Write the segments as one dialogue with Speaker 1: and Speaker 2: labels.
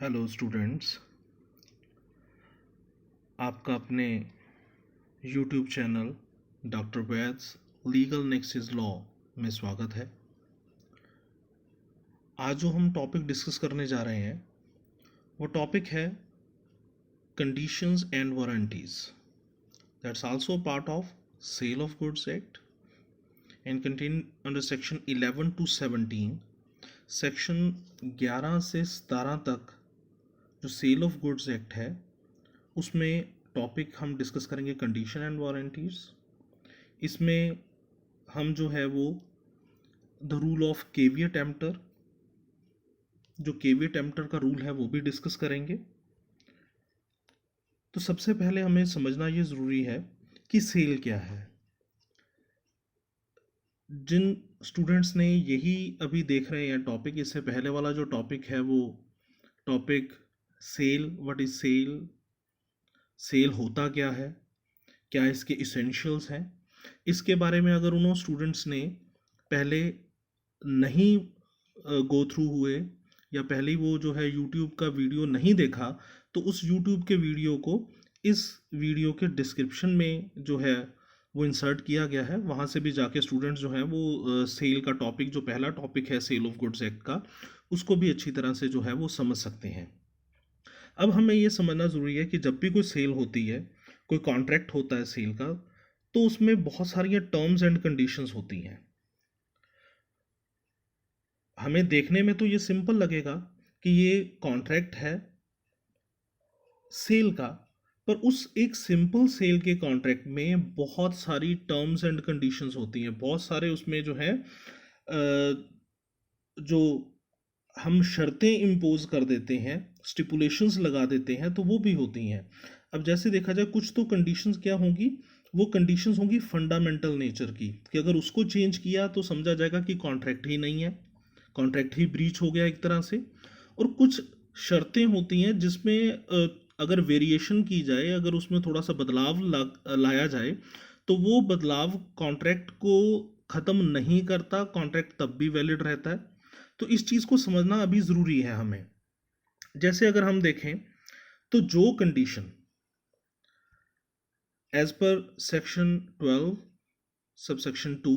Speaker 1: Hello students, आपका अपने YouTube channel doctor Vaid's legal nexus law में स्वागत है। आज जो हम टॉपिक डिस्कस करने जा रहे हैं वो टॉपिक है conditions and warranties. That's also part of sale of goods act and contain under section 11 to 17। Section 11 से 17 तक जो सेल ऑफ गुड्स एक्ट है उसमें टॉपिक हम डिस्कस करेंगे कंडीशन एंड वारंटीज। इसमें हम जो है वो the rule of caveat emptor, जो केवियट एम्प्टर का रूल है वो भी डिस्कस करेंगे। तो सबसे पहले हमें समझना ये ज़रूरी है कि सेल क्या है। जिन स्टूडेंट्स ने यही अभी देख रहे हैं टॉपिक, इससे पहले वाला जो टॉपिक है वो topic sale, what is sale, sale होता क्या है, क्या इसके इसेंशियल्स हैं, इसके बारे में अगर उन स्टूडेंट्स ने पहले नहीं गो थ्रू हुए या पहले वो जो है यूट्यूब का वीडियो नहीं देखा, तो उस यूट्यूब के वीडियो को इस वीडियो के डिस्क्रिप्शन में जो है वो इंसर्ट किया गया है। वहाँ से भी जाके स्टूडेंट्स जो हैं वो सेल का टॉपिक, जो पहला टॉपिक है सेल ऑफ गुड्स एक्ट का, उसको भी अच्छी तरह से जो है वो समझ सकते हैं। अब हमें ये समझना ज़रूरी है कि जब भी कोई सेल होती है, कोई कॉन्ट्रैक्ट होता है सेल का, तो उसमें बहुत सारी टर्म्स एंड कंडीशंस होती हैं। हमें देखने में तो ये सिंपल लगेगा कि ये कॉन्ट्रैक्ट है सेल का, पर उस एक सिंपल सेल के कॉन्ट्रैक्ट में बहुत सारी टर्म्स एंड कंडीशंस होती हैं। बहुत सारे उसमें जो है जो हम शर्तें इम्पोज कर देते हैं, स्टिपुलेशंस लगा देते हैं, तो वो भी होती हैं। अब जैसे देखा जाए, कुछ तो कंडीशंस क्या होंगी, वो कंडीशंस होंगी फंडामेंटल नेचर की, कि अगर उसको चेंज किया तो समझा जाएगा कि कॉन्ट्रैक्ट ही नहीं है, कॉन्ट्रैक्ट ही ब्रीच हो गया एक तरह से। और कुछ शर्तें होती हैं जिसमें अगर वेरिएशन की जाए, अगर उसमें थोड़ा सा बदलाव लाया जाए, तो वो बदलाव कॉन्ट्रैक्ट को ख़त्म नहीं करता, कॉन्ट्रैक्ट तब भी वैलिड रहता है। तो इस चीज़ को समझना अभी ज़रूरी है हमें। जैसे अगर हम देखें तो जो condition as per section 12 subsection 2,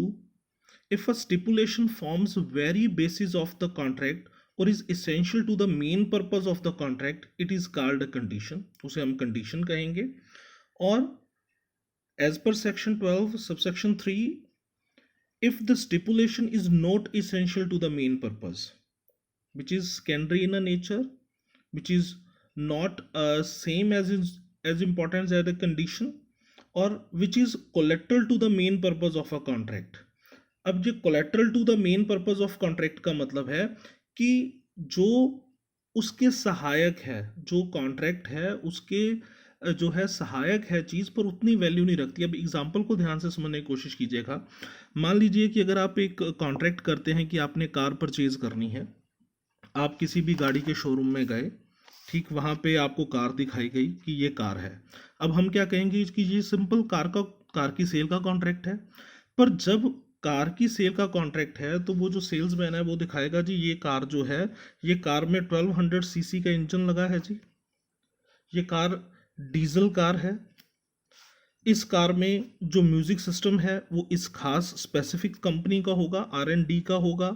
Speaker 1: if a stipulation forms very basis of the contract or is essential to the main purpose of the contract, it is called a condition, उसे हम condition कहेंगे। और as per section 12 subsection 3, if the stipulation is not essential to the main purpose, which is secondary in a nature, which is not same as important as the condition, or which is collateral to the main purpose of a contract। अब जो collateral to the main purpose of contract का मतलब है कि जो उसके सहायक है, जो कॉन्ट्रैक्ट है उसके जो है सहायक है चीज़, पर उतनी वैल्यू नहीं रखती। अब एग्जांपल को ध्यान से समझने की कोशिश कीजिएगा। मान लीजिए कि अगर आप एक कॉन्ट्रैक्ट करते हैं कि आपने कार परचेज करनी है, आप किसी भी गाड़ी के शोरूम में गए, ठीक, वहाँ पे आपको कार दिखाई गई कि ये कार है। अब हम क्या कहेंगे कि ये सिंपल कार की सेल का कॉन्ट्रैक्ट है। पर जब कार की सेल का कॉन्ट्रैक्ट है तो वो जो सेल्समैन है वो दिखाएगा जी ये कार जो है, ये कार में 1200 सीसी का इंजन लगा है जी, ये कार डीजल कार है, इस कार में जो म्यूजिक सिस्टम है वो इस खास स्पेसिफिक कंपनी का होगा, R&D का होगा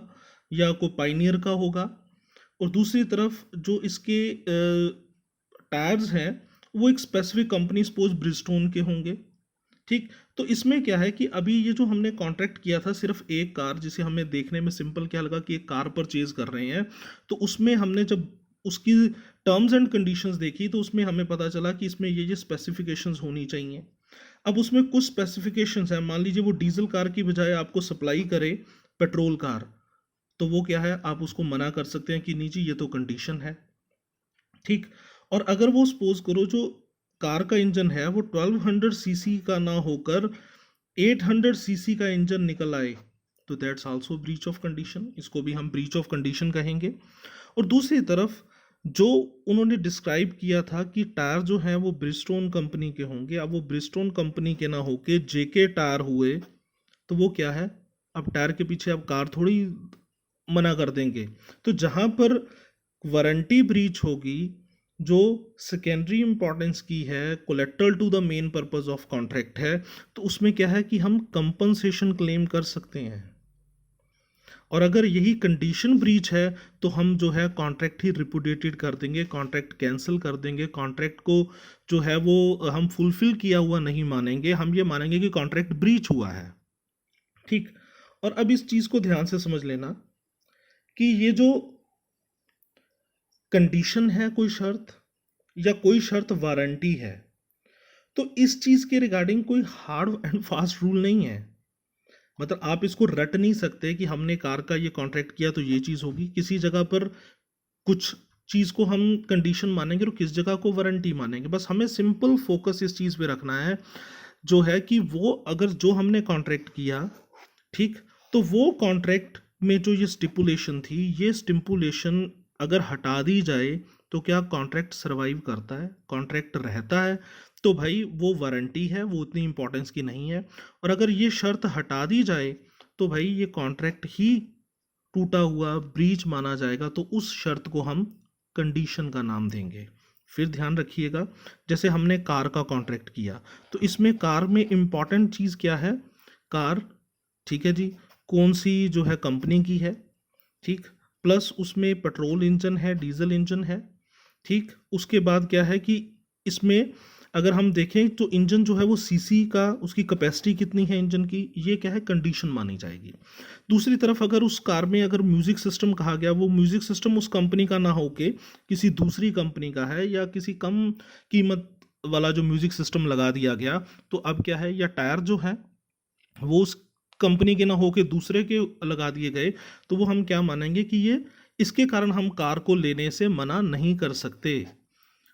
Speaker 1: या कोई पाइनियर का होगा। और दूसरी तरफ जो इसके टायर्स हैं वो एक स्पेसिफिक कंपनी, सपोज ब्रिजस्टोन के होंगे, ठीक। तो इसमें क्या है कि अभी ये जो हमने कॉन्ट्रैक्ट किया था सिर्फ एक कार, जिसे हमें देखने में सिंपल क्या लगा कि एक कार परचेज कर रहे हैं, तो उसमें हमने जब उसकी टर्म्स एंड कंडीशंस देखी तो उसमें हमें पता चला कि इसमें ये स्पेसिफिकेशंस होनी चाहिए। अब उसमें कुछ स्पेसिफिकेशंस हैं, मान लीजिए वो डीजल कार की बजाय आपको सप्लाई करे पेट्रोल कार, तो वो क्या है, आप उसको मना कर सकते हैं कि नहीं जी ये तो कंडीशन है, ठीक। और अगर वो सपोज करो जो कार का इंजन है वो 1200 सीसी का ना होकर 800 सीसी का इंजन निकल आए, तो that's also breach of condition, इसको भी हम ब्रीच ऑफ कंडीशन कहेंगे। और दूसरी तरफ जो उन्होंने डिस्क्राइब किया था कि टायर जो है वो ब्रिजस्टोन कंपनी के होंगे, अब वो ब्रिजस्टोन कंपनी के ना होके जेके टायर हुए, तो वो क्या है, अब टायर के पीछे अब कार थोड़ी मना कर देंगे। तो जहां पर वारंटी ब्रीच होगी जो सेकेंडरी इंपॉर्टेंस की है, collateral to the main purpose of contract है, तो उसमें क्या है कि हम कंपनसेशन क्लेम कर सकते हैं। और अगर यही कंडीशन ब्रीच है तो हम जो है कॉन्ट्रैक्ट ही रिपुडिएटेड कर देंगे, कॉन्ट्रैक्ट कैंसिल कर देंगे, कॉन्ट्रैक्ट को जो है वो हम फुलफिल किया हुआ नहीं मानेंगे, हम ये मानेंगे कि कॉन्ट्रैक्ट ब्रीच हुआ है। ठीक। और अब इस चीज़ को ध्यान से समझ लेना कि ये जो कंडीशन है कोई शर्त या कोई शर्त वारंटी है, तो इस चीज़ के रिगार्डिंग कोई हार्ड एंड फास्ट रूल नहीं है। मतलब आप इसको रट नहीं सकते कि हमने कार का ये कॉन्ट्रैक्ट किया तो ये चीज़ होगी, किसी जगह पर कुछ चीज़ को हम कंडीशन मानेंगे और किस जगह को वारंटी मानेंगे। बस हमें सिंपल फोकस इस चीज़ पे रखना है जो है कि वो अगर जो हमने कॉन्ट्रैक्ट किया, ठीक, तो वो कॉन्ट्रैक्ट में जो ये स्टिपुलेशन थी, ये स्टिपुलेशन अगर हटा दी जाए तो क्या कॉन्ट्रैक्ट सरवाइव करता है, कॉन्ट्रैक्ट रहता है, तो भाई वो वारंटी है, वो उतनी इंपॉर्टेंस की नहीं है। और अगर ये शर्त हटा दी जाए तो भाई ये कॉन्ट्रैक्ट ही टूटा हुआ ब्रीच माना जाएगा, तो उस शर्त को हम कंडीशन का नाम देंगे। फिर ध्यान रखिएगा, जैसे हमने कार का कॉन्ट्रैक्ट किया तो इसमें कार में इंपॉर्टेंट चीज़ क्या है, कार, ठीक है जी, कौन सी जो है कंपनी की है, ठीक, प्लस उसमें पेट्रोल इंजन है, डीजल इंजन है, ठीक। उसके बाद क्या है कि इसमें अगर हम देखें तो इंजन जो है वो सीसी का, उसकी कैपेसिटी कितनी है इंजन की, ये क्या है कंडीशन मानी जाएगी। दूसरी तरफ अगर उस कार में अगर म्यूजिक सिस्टम कहा गया, वो म्यूजिक सिस्टम उस कंपनी का ना हो के किसी दूसरी कंपनी का है या किसी कम कीमत वाला जो म्यूजिक सिस्टम लगा दिया गया, तो अब क्या है, या टायर जो है वो उस कंपनी के ना हो के दूसरे के लगा दिए गए, तो वो हम क्या मानेंगे कि ये इसके कारण हम कार को लेने से मना नहीं कर सकते।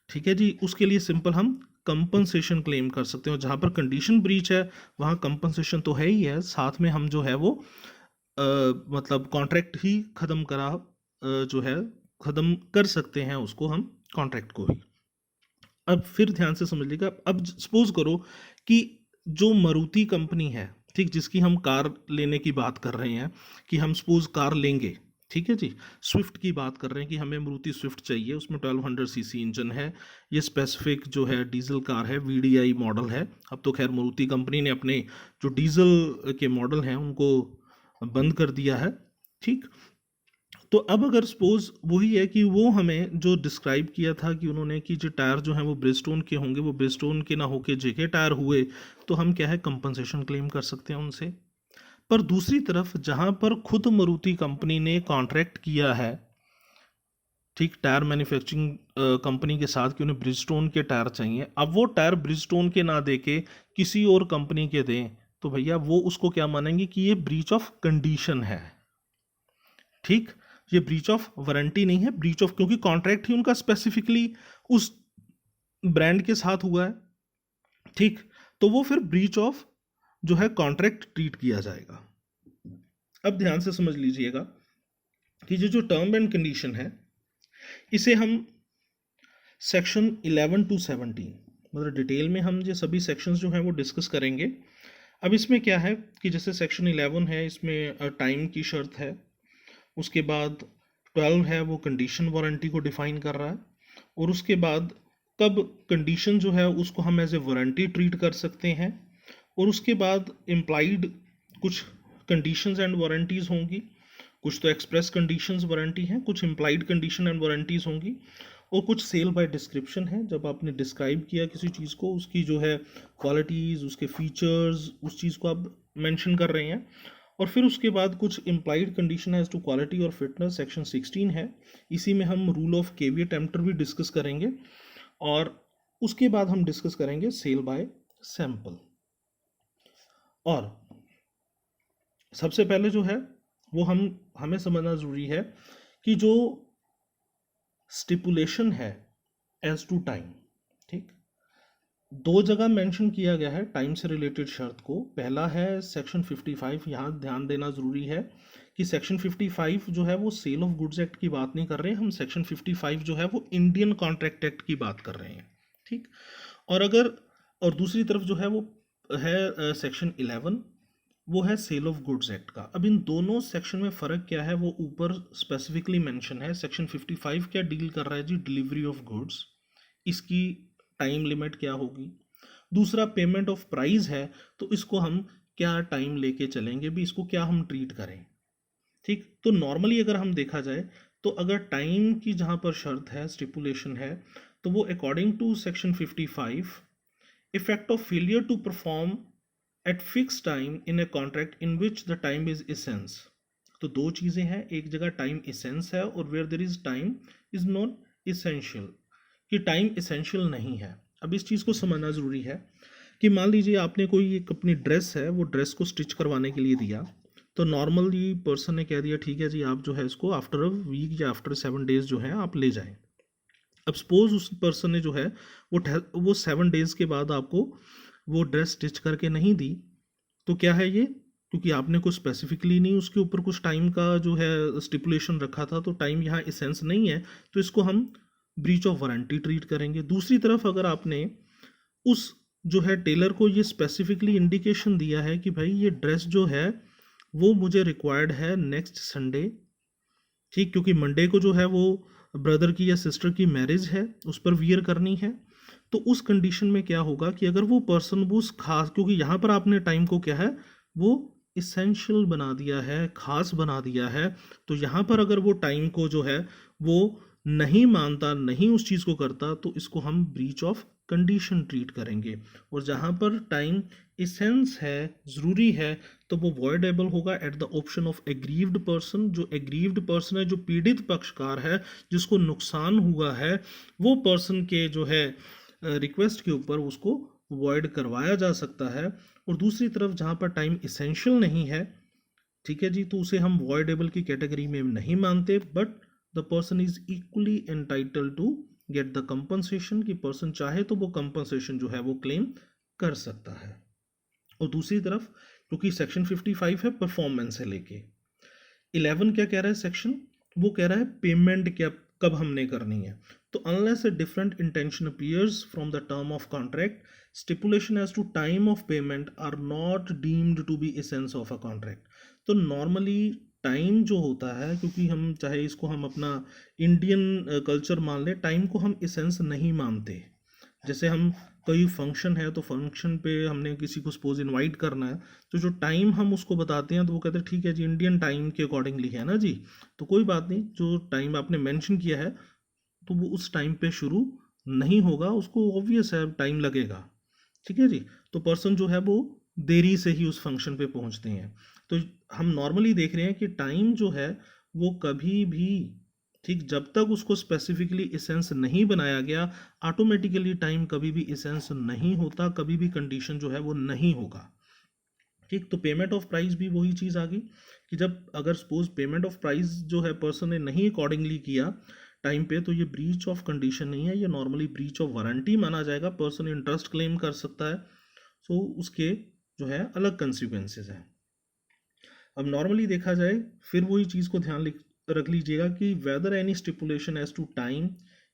Speaker 1: ठीक है जी, उसके लिए सिंपल हम कंपनसेशन क्लेम कर सकते हैं। और जहाँ पर कंडीशन ब्रीच है वहाँ कंपनसेशन तो है ही है, साथ में हम जो है वो मतलब कॉन्ट्रैक्ट ही ख़त्म करा जो है ख़त्म कर सकते हैं उसको, हम कॉन्ट्रैक्ट को ही। अब फिर ध्यान से समझ लीजिएगा, अब सपोज करो कि जो मारुति कंपनी है, ठीक, जिसकी हम कार लेने की बात कर रहे हैं, कि हम सपोज कार लेंगे, ठीक है जी, स्विफ्ट की बात कर रहे हैं कि हमें मारुति स्विफ्ट चाहिए, उसमें 1200 सीसी इंजन है, ये स्पेसिफिक जो है डीजल कार है, वीडीआई मॉडल है। अब तो खैर मारुति कंपनी ने अपने जो डीजल के मॉडल हैं उनको बंद कर दिया है, ठीक। तो अब अगर सपोज वही है कि वो हमें जो डिस्क्राइब किया था कि उन्होंने कि जो टायर जो हैं वो ब्रिजस्टोन के होंगे, वो ब्रिजस्टोन के ना होके जेके टायर हुए, तो हम क्या है कंपनसेशन क्लेम कर सकते हैं उनसे। पर दूसरी तरफ जहां पर खुद मारुति कंपनी ने कॉन्ट्रैक्ट किया है, ठीक, टायर मैन्युफैक्चरिंग कंपनी के साथ कि उन्हें ब्रिजस्टोन के टायर चाहिए, अब वो टायर ब्रिजस्टोन के ना दे के किसी और कंपनी के दें, तो भैया वो उसको क्या मानेंगे कि ये ब्रीच ऑफ कंडीशन है, ठीक। ये ब्रीच ऑफ वारंटी नहीं है, ब्रीच ऑफ, क्योंकि कॉन्ट्रैक्ट ही उनका स्पेसिफिकली उस ब्रांड के साथ हुआ है, ठीक। तो वो फिर ब्रीच ऑफ जो है कॉन्ट्रैक्ट ट्रीट किया जाएगा। अब ध्यान से समझ लीजिएगा कि ये जो टर्म एंड कंडीशन है, इसे हम सेक्शन 11 टू 17 मतलब डिटेल में हम ये सभी सेक्शंस जो हैं वो डिस्कस करेंगे। अब इसमें क्या है कि जैसे सेक्शन 11 है, इसमें टाइम की शर्त है, उसके बाद 12 है वो कंडीशन वारंटी को डिफाइन कर रहा है, और उसके बाद कब कंडीशन जो है उसको हम एज ए वारंटी ट्रीट कर सकते हैं, और उसके बाद इम्प्लाइड कुछ कंडीशंस एंड वारंटीज़ होंगी, कुछ तो एक्सप्रेस कंडीशंस वारंटी हैं, कुछ इम्प्लाइड कंडीशन एंड वारंटीज़ होंगी, और कुछ सेल बाय डिस्क्रिप्शन है, जब आपने डिस्क्राइब किया किसी चीज़ को, उसकी जो है क्वालिटीज़, उसके फीचर्स, उस चीज़ को आप मेंशन कर रहे हैं। और फिर उसके बाद कुछ implied condition as to quality और फिटनेस, सेक्शन 16 है, इसी में हम रूल ऑफ केविएट एम्प्टर भी डिस्कस करेंगे, और उसके बाद हम डिस्कस करेंगे सेल बाय सैंपल। और सबसे पहले जो है वो हमें समझना ज़रूरी है कि जो स्टिपुलेशन है एज टू टाइम, ठीक, दो जगह मेंशन किया गया है टाइम से रिलेटेड शर्त को। पहला है सेक्शन 55, यहाँ ध्यान देना ज़रूरी है कि सेक्शन 55 जो है वो सेल ऑफ गुड्स एक्ट की बात नहीं कर रहे हैं हम, सेक्शन 55 जो है वो इंडियन कॉन्ट्रैक्ट एक्ट की बात कर रहे हैं, ठीक। और दूसरी तरफ जो है वो है सेक्शन 11 वो है सेल ऑफ गुड्स एक्ट का। अब इन दोनों सेक्शन में फ़र्क क्या है वो ऊपर स्पेसिफिकली मेंशन है। सेक्शन 55 क्या डील कर रहा है जी, डिलीवरी ऑफ गुड्स, इसकी टाइम लिमिट क्या होगी। दूसरा पेमेंट ऑफ प्राइस है, तो इसको हम क्या टाइम लेके चलेंगे भी, इसको क्या हम ट्रीट करें। ठीक, तो नॉर्मली अगर हम देखा जाए तो अगर टाइम की जहाँ पर शर्त है, स्टिपुलेशन है, तो वो according to section 55 effect of failure to perform at fix time in a contract in which the time is essence. तो दो चीज़ें हैं, एक जगह टाइम इसेंस है और where there is time is not essential, कि टाइम इसेंशियल नहीं है। अब इस चीज़ को समझना ज़रूरी है कि मान लीजिए आपने कोई एक अपनी ड्रेस है, वो ड्रेस को स्टिच करवाने के लिए दिया, तो नॉर्मली पर्सन ने कह दिया ठीक है जी, आप जो है इसको आफ्टर अ वीक या आफ्टर 7 डेज जो है आप ले जाएं। अब सपोज उस पर्सन ने जो है वो 7 डेज के बाद आपको वो ड्रेस स्टिच करके नहीं दी, तो क्या है ये, क्योंकि आपने कुछ स्पेसिफिकली नहीं उसके ऊपर कुछ टाइम का जो है स्टिपुलेशन रखा था, तो टाइम यहाँ इसेंस नहीं है, तो इसको हम ब्रीच ऑफ वारंटी ट्रीट करेंगे। दूसरी तरफ अगर आपने उस जो है टेलर को ये स्पेसिफिकली इंडिकेशन दिया है कि भाई ये ड्रेस जो है वो मुझे रिक्वायर्ड है नेक्स्ट संडे, ठीक, क्योंकि मंडे को जो है वो ब्रदर की या सिस्टर की मैरिज है, उस पर वियर करनी है, तो उस कंडीशन में क्या होगा कि अगर वो पर्सन वो उस खास, क्योंकि यहाँ पर आपने टाइम को क्या है वो इसेंशियल बना दिया है, खास बना दिया है, तो यहाँ पर अगर वो टाइम को जो है वो नहीं मानता, नहीं उस चीज़ को करता, तो इसको हम ब्रीच ऑफ कंडीशन ट्रीट करेंगे। और जहाँ पर टाइम इसेंस है, ज़रूरी है, तो वो वॉइडेबल होगा at the option of aggrieved person. जो एग्रीव्ड पर्सन है, जो पीड़ित पक्षकार है, जिसको नुकसान हुआ है, वो पर्सन के जो है रिक्वेस्ट के ऊपर उसको वॉइड करवाया जा सकता है। और दूसरी तरफ जहाँ पर टाइम इसेंशियल नहीं है, ठीक है जी, तो उसे हम वॉइडेबल की कैटेगरी में नहीं मानते, but the person is equally entitle to get the compensation, कि पर्सन चाहे तो वो कंपनसेशन जो है वो क्लेम कर सकता है। और दूसरी तरफ क्योंकि सेक्शन 55 है परफॉर्मेंस से लेके, 11 क्या कह रहा है सेक्शन, वो कह रहा है पेमेंट क्या कब हमने करनी है। तो unless a different intention appears from the term of contract, stipulation as to time of payment are not deemed to be essence of a contract. तो नॉर्मली टाइम जो होता है, क्योंकि हम चाहे इसको हम अपना इंडियन कल्चर मान ले, टाइम को हम एसेंस नहीं मानते। जैसे हम कोई फंक्शन है, तो फंक्शन पे हमने किसी को सपोज इनवाइट करना है, तो जो टाइम हम उसको बताते हैं तो वो कहते हैं ठीक है जी, इंडियन टाइम के अकॉर्डिंगली है ना जी, तो कोई बात नहीं, जो टाइम आपने मेंशन किया है तो वो उस टाइम पे शुरू नहीं होगा, उसको ऑब्वियस है टाइम लगेगा, ठीक है जी। तो पर्सन जो है वो देरी से ही उस फंक्शन पे पहुंचते हैं। तो हम नॉर्मली देख रहे हैं कि टाइम जो है वो कभी भी, ठीक, जब तक उसको स्पेसिफिकली इसेंस नहीं बनाया गया, ऑटोमेटिकली टाइम कभी भी इसेंस नहीं होता, कभी भी कंडीशन जो है वो नहीं होगा। ठीक, तो पेमेंट ऑफ प्राइस भी वही चीज़ आ गई कि जब अगर सपोज पेमेंट ऑफ प्राइस जो है पर्सन ने नहीं अकॉर्डिंगली किया टाइम पे, तो ये ब्रीच ऑफ कंडीशन नहीं है, ये नॉर्मली ब्रीच ऑफ वारंटी माना जाएगा। पर्सन इंटरेस्ट क्लेम कर सकता है, सो उसके जो है अलग कंसिक्वेंसेस हैं। अब नॉर्मली देखा जाए, फिर वही चीज़ को ध्यान रख लीजिएगा कि whether any stipulation as to time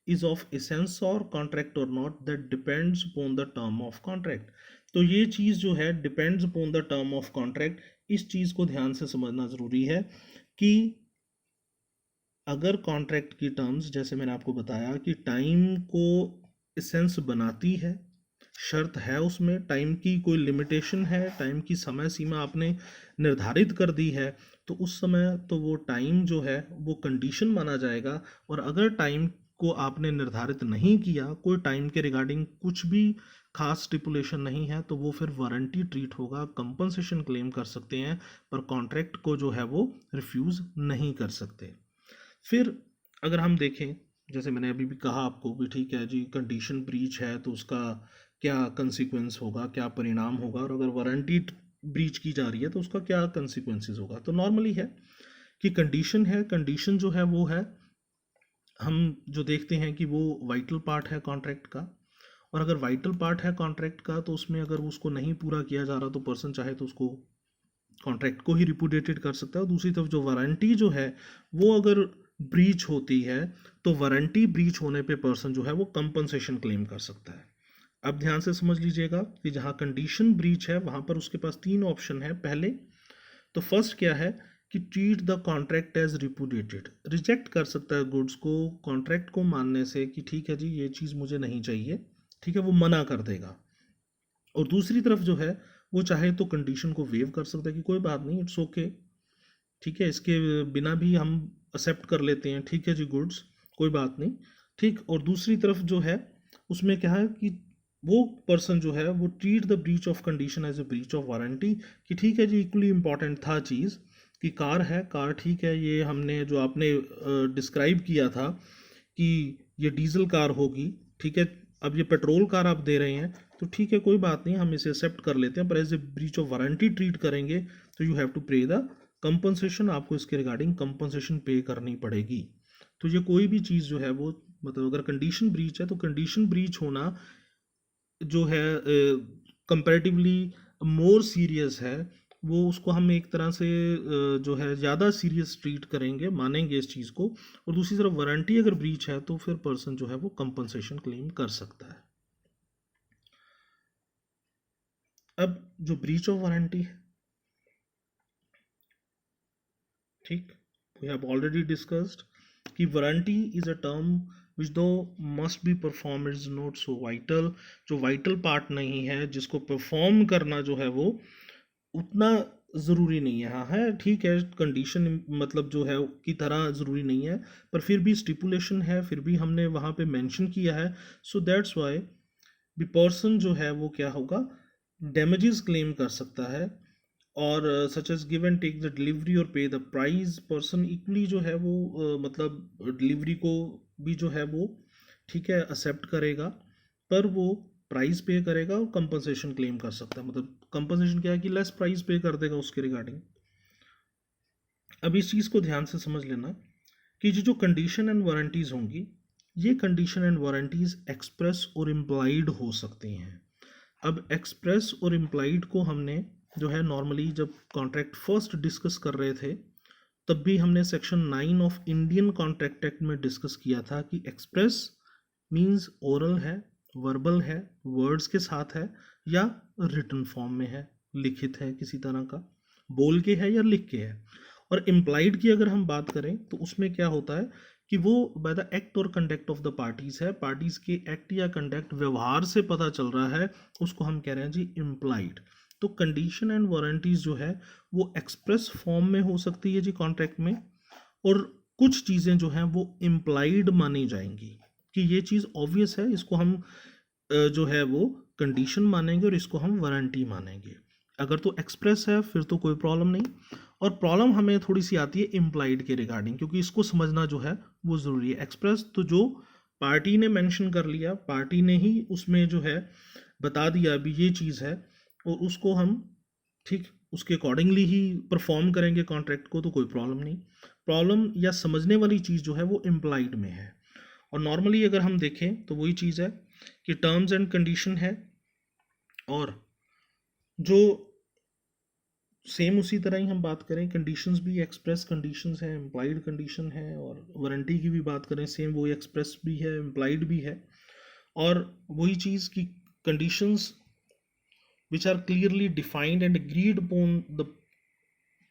Speaker 1: is of essence और कॉन्ट्रैक्ट और not, that depends upon the term of contract. तो ये चीज़ जो है depends upon the term of contract, इस चीज़ को ध्यान से समझना ज़रूरी है कि अगर कॉन्ट्रैक्ट की टर्म्स, जैसे मैंने आपको बताया कि टाइम को एसेंस बनाती है, शर्त है उसमें, टाइम की कोई लिमिटेशन है, टाइम की समय सीमा आपने निर्धारित कर दी है, तो उस समय तो वो टाइम जो है वो कंडीशन माना जाएगा। और अगर टाइम को आपने निर्धारित नहीं किया, कोई टाइम के रिगार्डिंग कुछ भी खास स्टिपुलेशन नहीं है, तो वो फिर वारंटी ट्रीट होगा, कंपनसेशन क्लेम कर सकते हैं, पर कॉन्ट्रैक्ट को जो है वो रिफ्यूज़ नहीं कर सकते। फिर अगर हम देखें, जैसे मैंने अभी भी कहा आपको भी, ठीक है जी, कंडीशन ब्रीच है तो उसका क्या कंसिक्वेंस होगा, क्या परिणाम होगा, और अगर वारंटी ब्रीच की जा रही है तो उसका क्या कंसिक्वेंसेस होगा। तो नॉर्मली है कि कंडीशन है, कंडीशन जो है वो है, हम जो देखते हैं कि वो वाइटल पार्ट है कॉन्ट्रैक्ट का, और अगर वाइटल पार्ट है कॉन्ट्रैक्ट का, तो उसमें अगर उसको नहीं पूरा किया जा रहा, तो पर्सन चाहे तो उसको कॉन्ट्रैक्ट को ही रिपुडिएटेड कर सकता है। और दूसरी तरफ जो वारंटी जो है वो अगर ब्रीच होती है, तो वारंटी ब्रीच होने पे पर्सन जो है वो कंपनसेशन क्लेम कर सकता है। अब ध्यान से समझ लीजिएगा कि जहाँ कंडीशन ब्रीच है वहाँ पर उसके पास 3 ऑप्शन है। पहले तो फर्स्ट क्या है कि treat the contract as repudiated, reject कर सकता है गुड्स को कॉन्ट्रैक्ट को मानने से कि ठीक है जी ये चीज़ मुझे नहीं चाहिए, ठीक है, वो मना कर देगा। और दूसरी तरफ जो है वो चाहे तो कंडीशन को वेव कर सकता है कि कोई बात नहीं, इट्स ओके, ठीक है, इसके बिना भी हम एक्सेप्ट कर लेते हैं, ठीक है जी गुड्स, कोई बात नहीं, ठीक। और दूसरी तरफ जो है उसमें क्या है कि वो पर्सन जो है वो treat the breach of condition as a breach of warranty, कि ठीक है जी इक्वली इम्पॉर्टेंट था चीज़ कि कार है, कार ठीक है, ये हमने जो आपने डिस्क्राइब किया था कि ये डीजल कार होगी, ठीक है, अब ये पेट्रोल कार आप दे रहे हैं तो ठीक है कोई बात नहीं, हम इसे एक्सेप्ट कर लेते हैं, पर as a breach of warranty treat करेंगे तो you have to pay the compensation, आपको इसके रिगार्डिंग कंपनसेशन पे करनी पड़ेगी। तो ये कोई भी चीज़ जो है वो मतलब अगर कंडीशन ब्रीच है तो कंडीशन ब्रीच होना जो है कंपैरेटिवली मोर सीरियस है, वो उसको हम एक तरह से जो है ज़्यादा सीरियस ट्रीट करेंगे, मानेंगे इस चीज़ को। और दूसरी तरफ वारंटी अगर ब्रीच है तो फिर पर्सन जो है वो कंपनसेशन क्लेम कर सकता है। अब जो ब्रीच ऑफ वारंटी है, ठीक, वी हैव ऑलरेडी डिस्कस्ड कि warranty is a term which though must be perform is not so vital, जो वाइटल पार्ट नहीं है जिसको परफॉर्म करना जो है वो उतना ज़रूरी नहीं है। हाँ है, ठीक है, कंडीशन मतलब जो है की तरह ज़रूरी नहीं है, पर फिर भी स्टिपुलेशन है, फिर भी हमने वहाँ पे मेंशन किया है, so that's why the person जो है वो क्या होगा, डैमेजेस क्लेम कर सकता है। और such as give and take the delivery और pay the price, person equally जो है वो मतलब डिलीवरी को भी जो है वो ठीक है एक्सेप्ट करेगा, पर वो प्राइस पे करेगा और कंपनसेशन क्लेम कर सकता है। मतलब कंपनसेशन क्या है कि लेस प्राइस पे कर देगा उसके रिगार्डिंग। अब इस चीज़ को ध्यान से समझ लेना कि जो कंडीशन एंड वारंटीज़ होंगी, ये कंडीशन एंड वारंटीज़ एक्सप्रेस और इम्प्लाइड हो सकती हैं। अब एक्सप्रेस और इम्प्लाइड को हमने जो है नॉर्मली जब कॉन्ट्रैक्ट फर्स्ट डिस्कस कर रहे थे तब भी हमने section 9 of Indian contract act में डिस्कस किया था कि एक्सप्रेस मींस ओरल है, वर्बल है, वर्ड्स के साथ है, या रिटन फॉर्म में है, लिखित है, किसी तरह का बोल के है या लिख के है। और इम्प्लाइड की अगर हम बात करें तो उसमें क्या होता है कि वो बाय द एक्ट और कंडक्ट ऑफ द पार्टीज है, पार्टीज के एक्ट या कंडक्ट व्यवहार से पता चल रहा है, उसको हम कह रहे हैं जी इम्प्लाइड। तो कंडीशन एंड वारंटीज जो है वो एक्सप्रेस फॉर्म में हो सकती है जी कॉन्ट्रैक्ट में, और कुछ चीज़ें जो हैं वो इम्प्लाइड मानी जाएंगी कि ये चीज़ ऑब्वियस है, इसको हम जो है वो कंडीशन मानेंगे और इसको हम वारंटी मानेंगे। अगर तो एक्सप्रेस है फिर तो कोई प्रॉब्लम नहीं, और प्रॉब्लम हमें थोड़ी सी आती है इम्प्लाइड के रिगार्डिंग, क्योंकि इसको समझना जो है वो ज़रूरी है। एक्सप्रेस तो जो पार्टी ने मेंशन कर लिया, पार्टी ने ही उसमें जो है बता दिया अभी ये चीज़ है, और उसको हम ठीक उसके अकॉर्डिंगली ही परफॉर्म करेंगे कॉन्ट्रैक्ट को, तो कोई प्रॉब्लम नहीं। प्रॉब्लम या समझने वाली चीज़ जो है वो इम्प्लाइड में है। और नॉर्मली अगर हम देखें तो वही चीज़ है कि टर्म्स एंड कंडीशन है, और जो सेम उसी तरह ही हम बात करें कंडीशंस भी एक्सप्रेस कंडीशंस हैं, इम्प्लाइड कंडीशन है, और वारंटी की भी बात करें सेम वही एक्सप्रेस भी है, इम्प्लाइड भी है। और वही चीज़ की conditions which are clearly defined and agreed upon the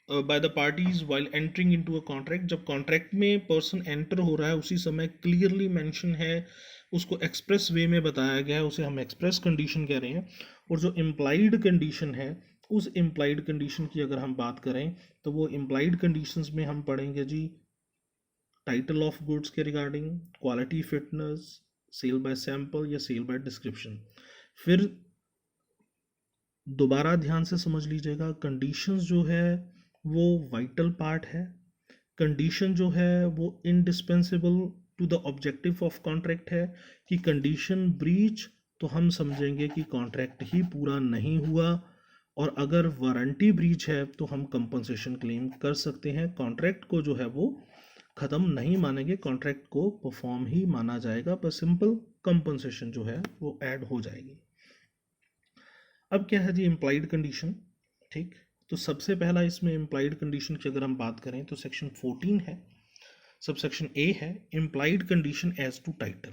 Speaker 1: by the parties while entering into a contract, जब कॉन्ट्रैक्ट में पर्सन एंटर हो रहा है उसी समय क्लियरली मेंशन है, उसको एक्सप्रेस वे में बताया गया है, उसे हम एक्सप्रेस कंडीशन कह रहे हैं। और जो इम्प्लाइड कंडीशन है, उस इम्प्लाइड कंडीशन की अगर हम बात करें तो वो इम्प्लाइड कंडीशंस में हम पढ़ेंगे जी टाइटल ऑफ गुड्स के regarding, quality fitness, sale by sample या सेल बाय डिस्क्रिप्शन। फिर दोबारा ध्यान से समझ लीजिएगा, कंडीशंस जो है वो वाइटल पार्ट है, कंडीशन जो है वो indispensable to the objective of contract है, कि कंडीशन ब्रीच तो हम समझेंगे कि कॉन्ट्रैक्ट ही पूरा नहीं हुआ, और अगर वारंटी ब्रीच है तो हम कंपनसेशन क्लेम कर सकते हैं। कॉन्ट्रैक्ट को जो है वो ख़त्म नहीं मानेंगे, कॉन्ट्रैक्ट को परफॉर्म ही माना जाएगा, पर सिंपल कंपनसेशन जो है वो ऐड हो जाएगी। अब क्या है जी इम्प्लाइड कंडीशन, ठीक। तो सबसे पहला इसमें इम्प्लाइड कंडीशन की अगर हम बात करें तो सेक्शन 14 है, सबसेक्शन ए है implied condition as to title.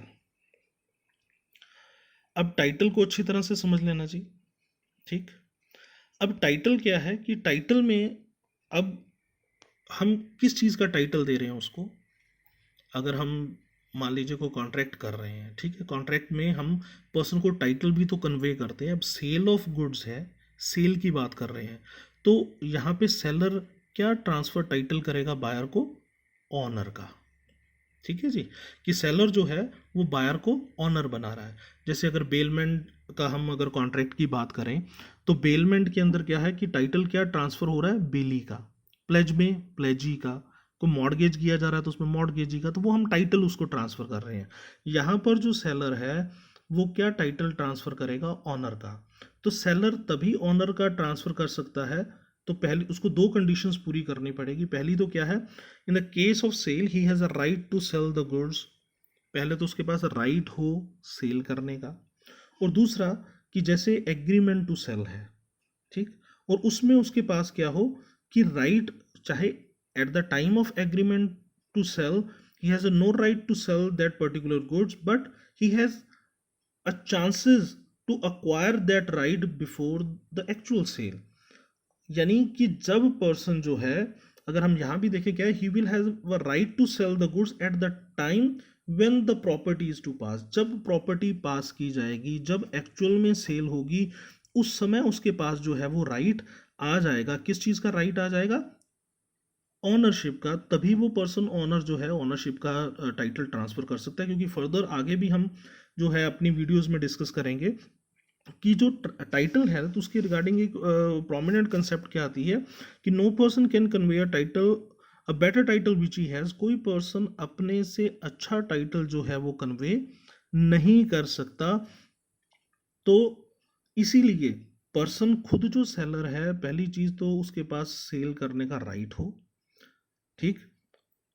Speaker 1: अब टाइटल को अच्छी तरह से समझ लेना जी। ठीक, अब टाइटल क्या है कि टाइटल में अब हम किस चीज़ का टाइटल दे रहे हैं उसको। अगर हम मान लीजिए कोई कॉन्ट्रैक्ट कर रहे हैं, ठीक है, कॉन्ट्रैक्ट में हम पर्सन को टाइटल भी तो कन्वे करते हैं। अब सेल ऑफ गुड्स है, सेल की बात कर रहे हैं, तो यहाँ पे सेलर क्या ट्रांसफ़र टाइटल करेगा बायर को, ऑनर का। ठीक है जी, कि सेलर जो है वो बायर को ऑनर बना रहा है। जैसे अगर बेलमेंट का हम अगर कॉन्ट्रैक्ट की बात करें, तो बेलमेंट के अंदर क्या है कि टाइटल क्या ट्रांसफ़र हो रहा है, बेली का। प्लेज में प्लेजी का, को मॉर्गेज किया जा रहा है तो उसमें मॉर्गेजी का, तो वो हम टाइटल उसको ट्रांसफ़र कर रहे हैं। यहाँ पर जो सेलर है वो क्या टाइटल ट्रांसफ़र करेगा, ऑनर का। तो सेलर तभी ऑनर का ट्रांसफ़र कर सकता है, तो पहले उसको दो कंडीशंस पूरी करनी पड़ेगी। पहली तो क्या है, in the case of sale he has a right to sell the goods. पहले तो उसके पास राइट हो सेल करने का, और दूसरा कि जैसे एग्रीमेंट टू सेल है, ठीक, और उसमें उसके पास क्या हो कि राइट, चाहे at the time of agreement to sell he has no right to sell that particular goods, but he has a chances to acquire that right before the actual sale. यानी कि जब पर्सन जो है, अगर हम यहाँ भी देखें क्या है, he will have a right to sell the goods at the time when the property is to pass. जब प्रॉपर्टी पास की जाएगी, जब एक्चुअल में सेल होगी, उस समय उसके पास जो है वो राइट आ जाएगा। किस चीज़ का राइट आ जाएगा, ऑनरशिप का। तभी वो पर्सन ऑनर जो है ऑनरशिप का टाइटल ट्रांसफर कर सकता है। क्योंकि फर्दर आगे भी हम जो है अपनी वीडियोस में डिस्कस करेंगे कि जो टाइटल है तो उसके रिगार्डिंग एक प्रोमिनेंट कंसेप्ट क्या आती है कि no person can convey a title a better title which he has. कोई पर्सन अपने से अच्छा टाइटल जो है वो कन्वे नहीं कर सकता। तो इसीलिए पर्सन खुद जो सेलर है, पहली चीज़ तो उसके पास सेल करने का राइट हो, ठीक,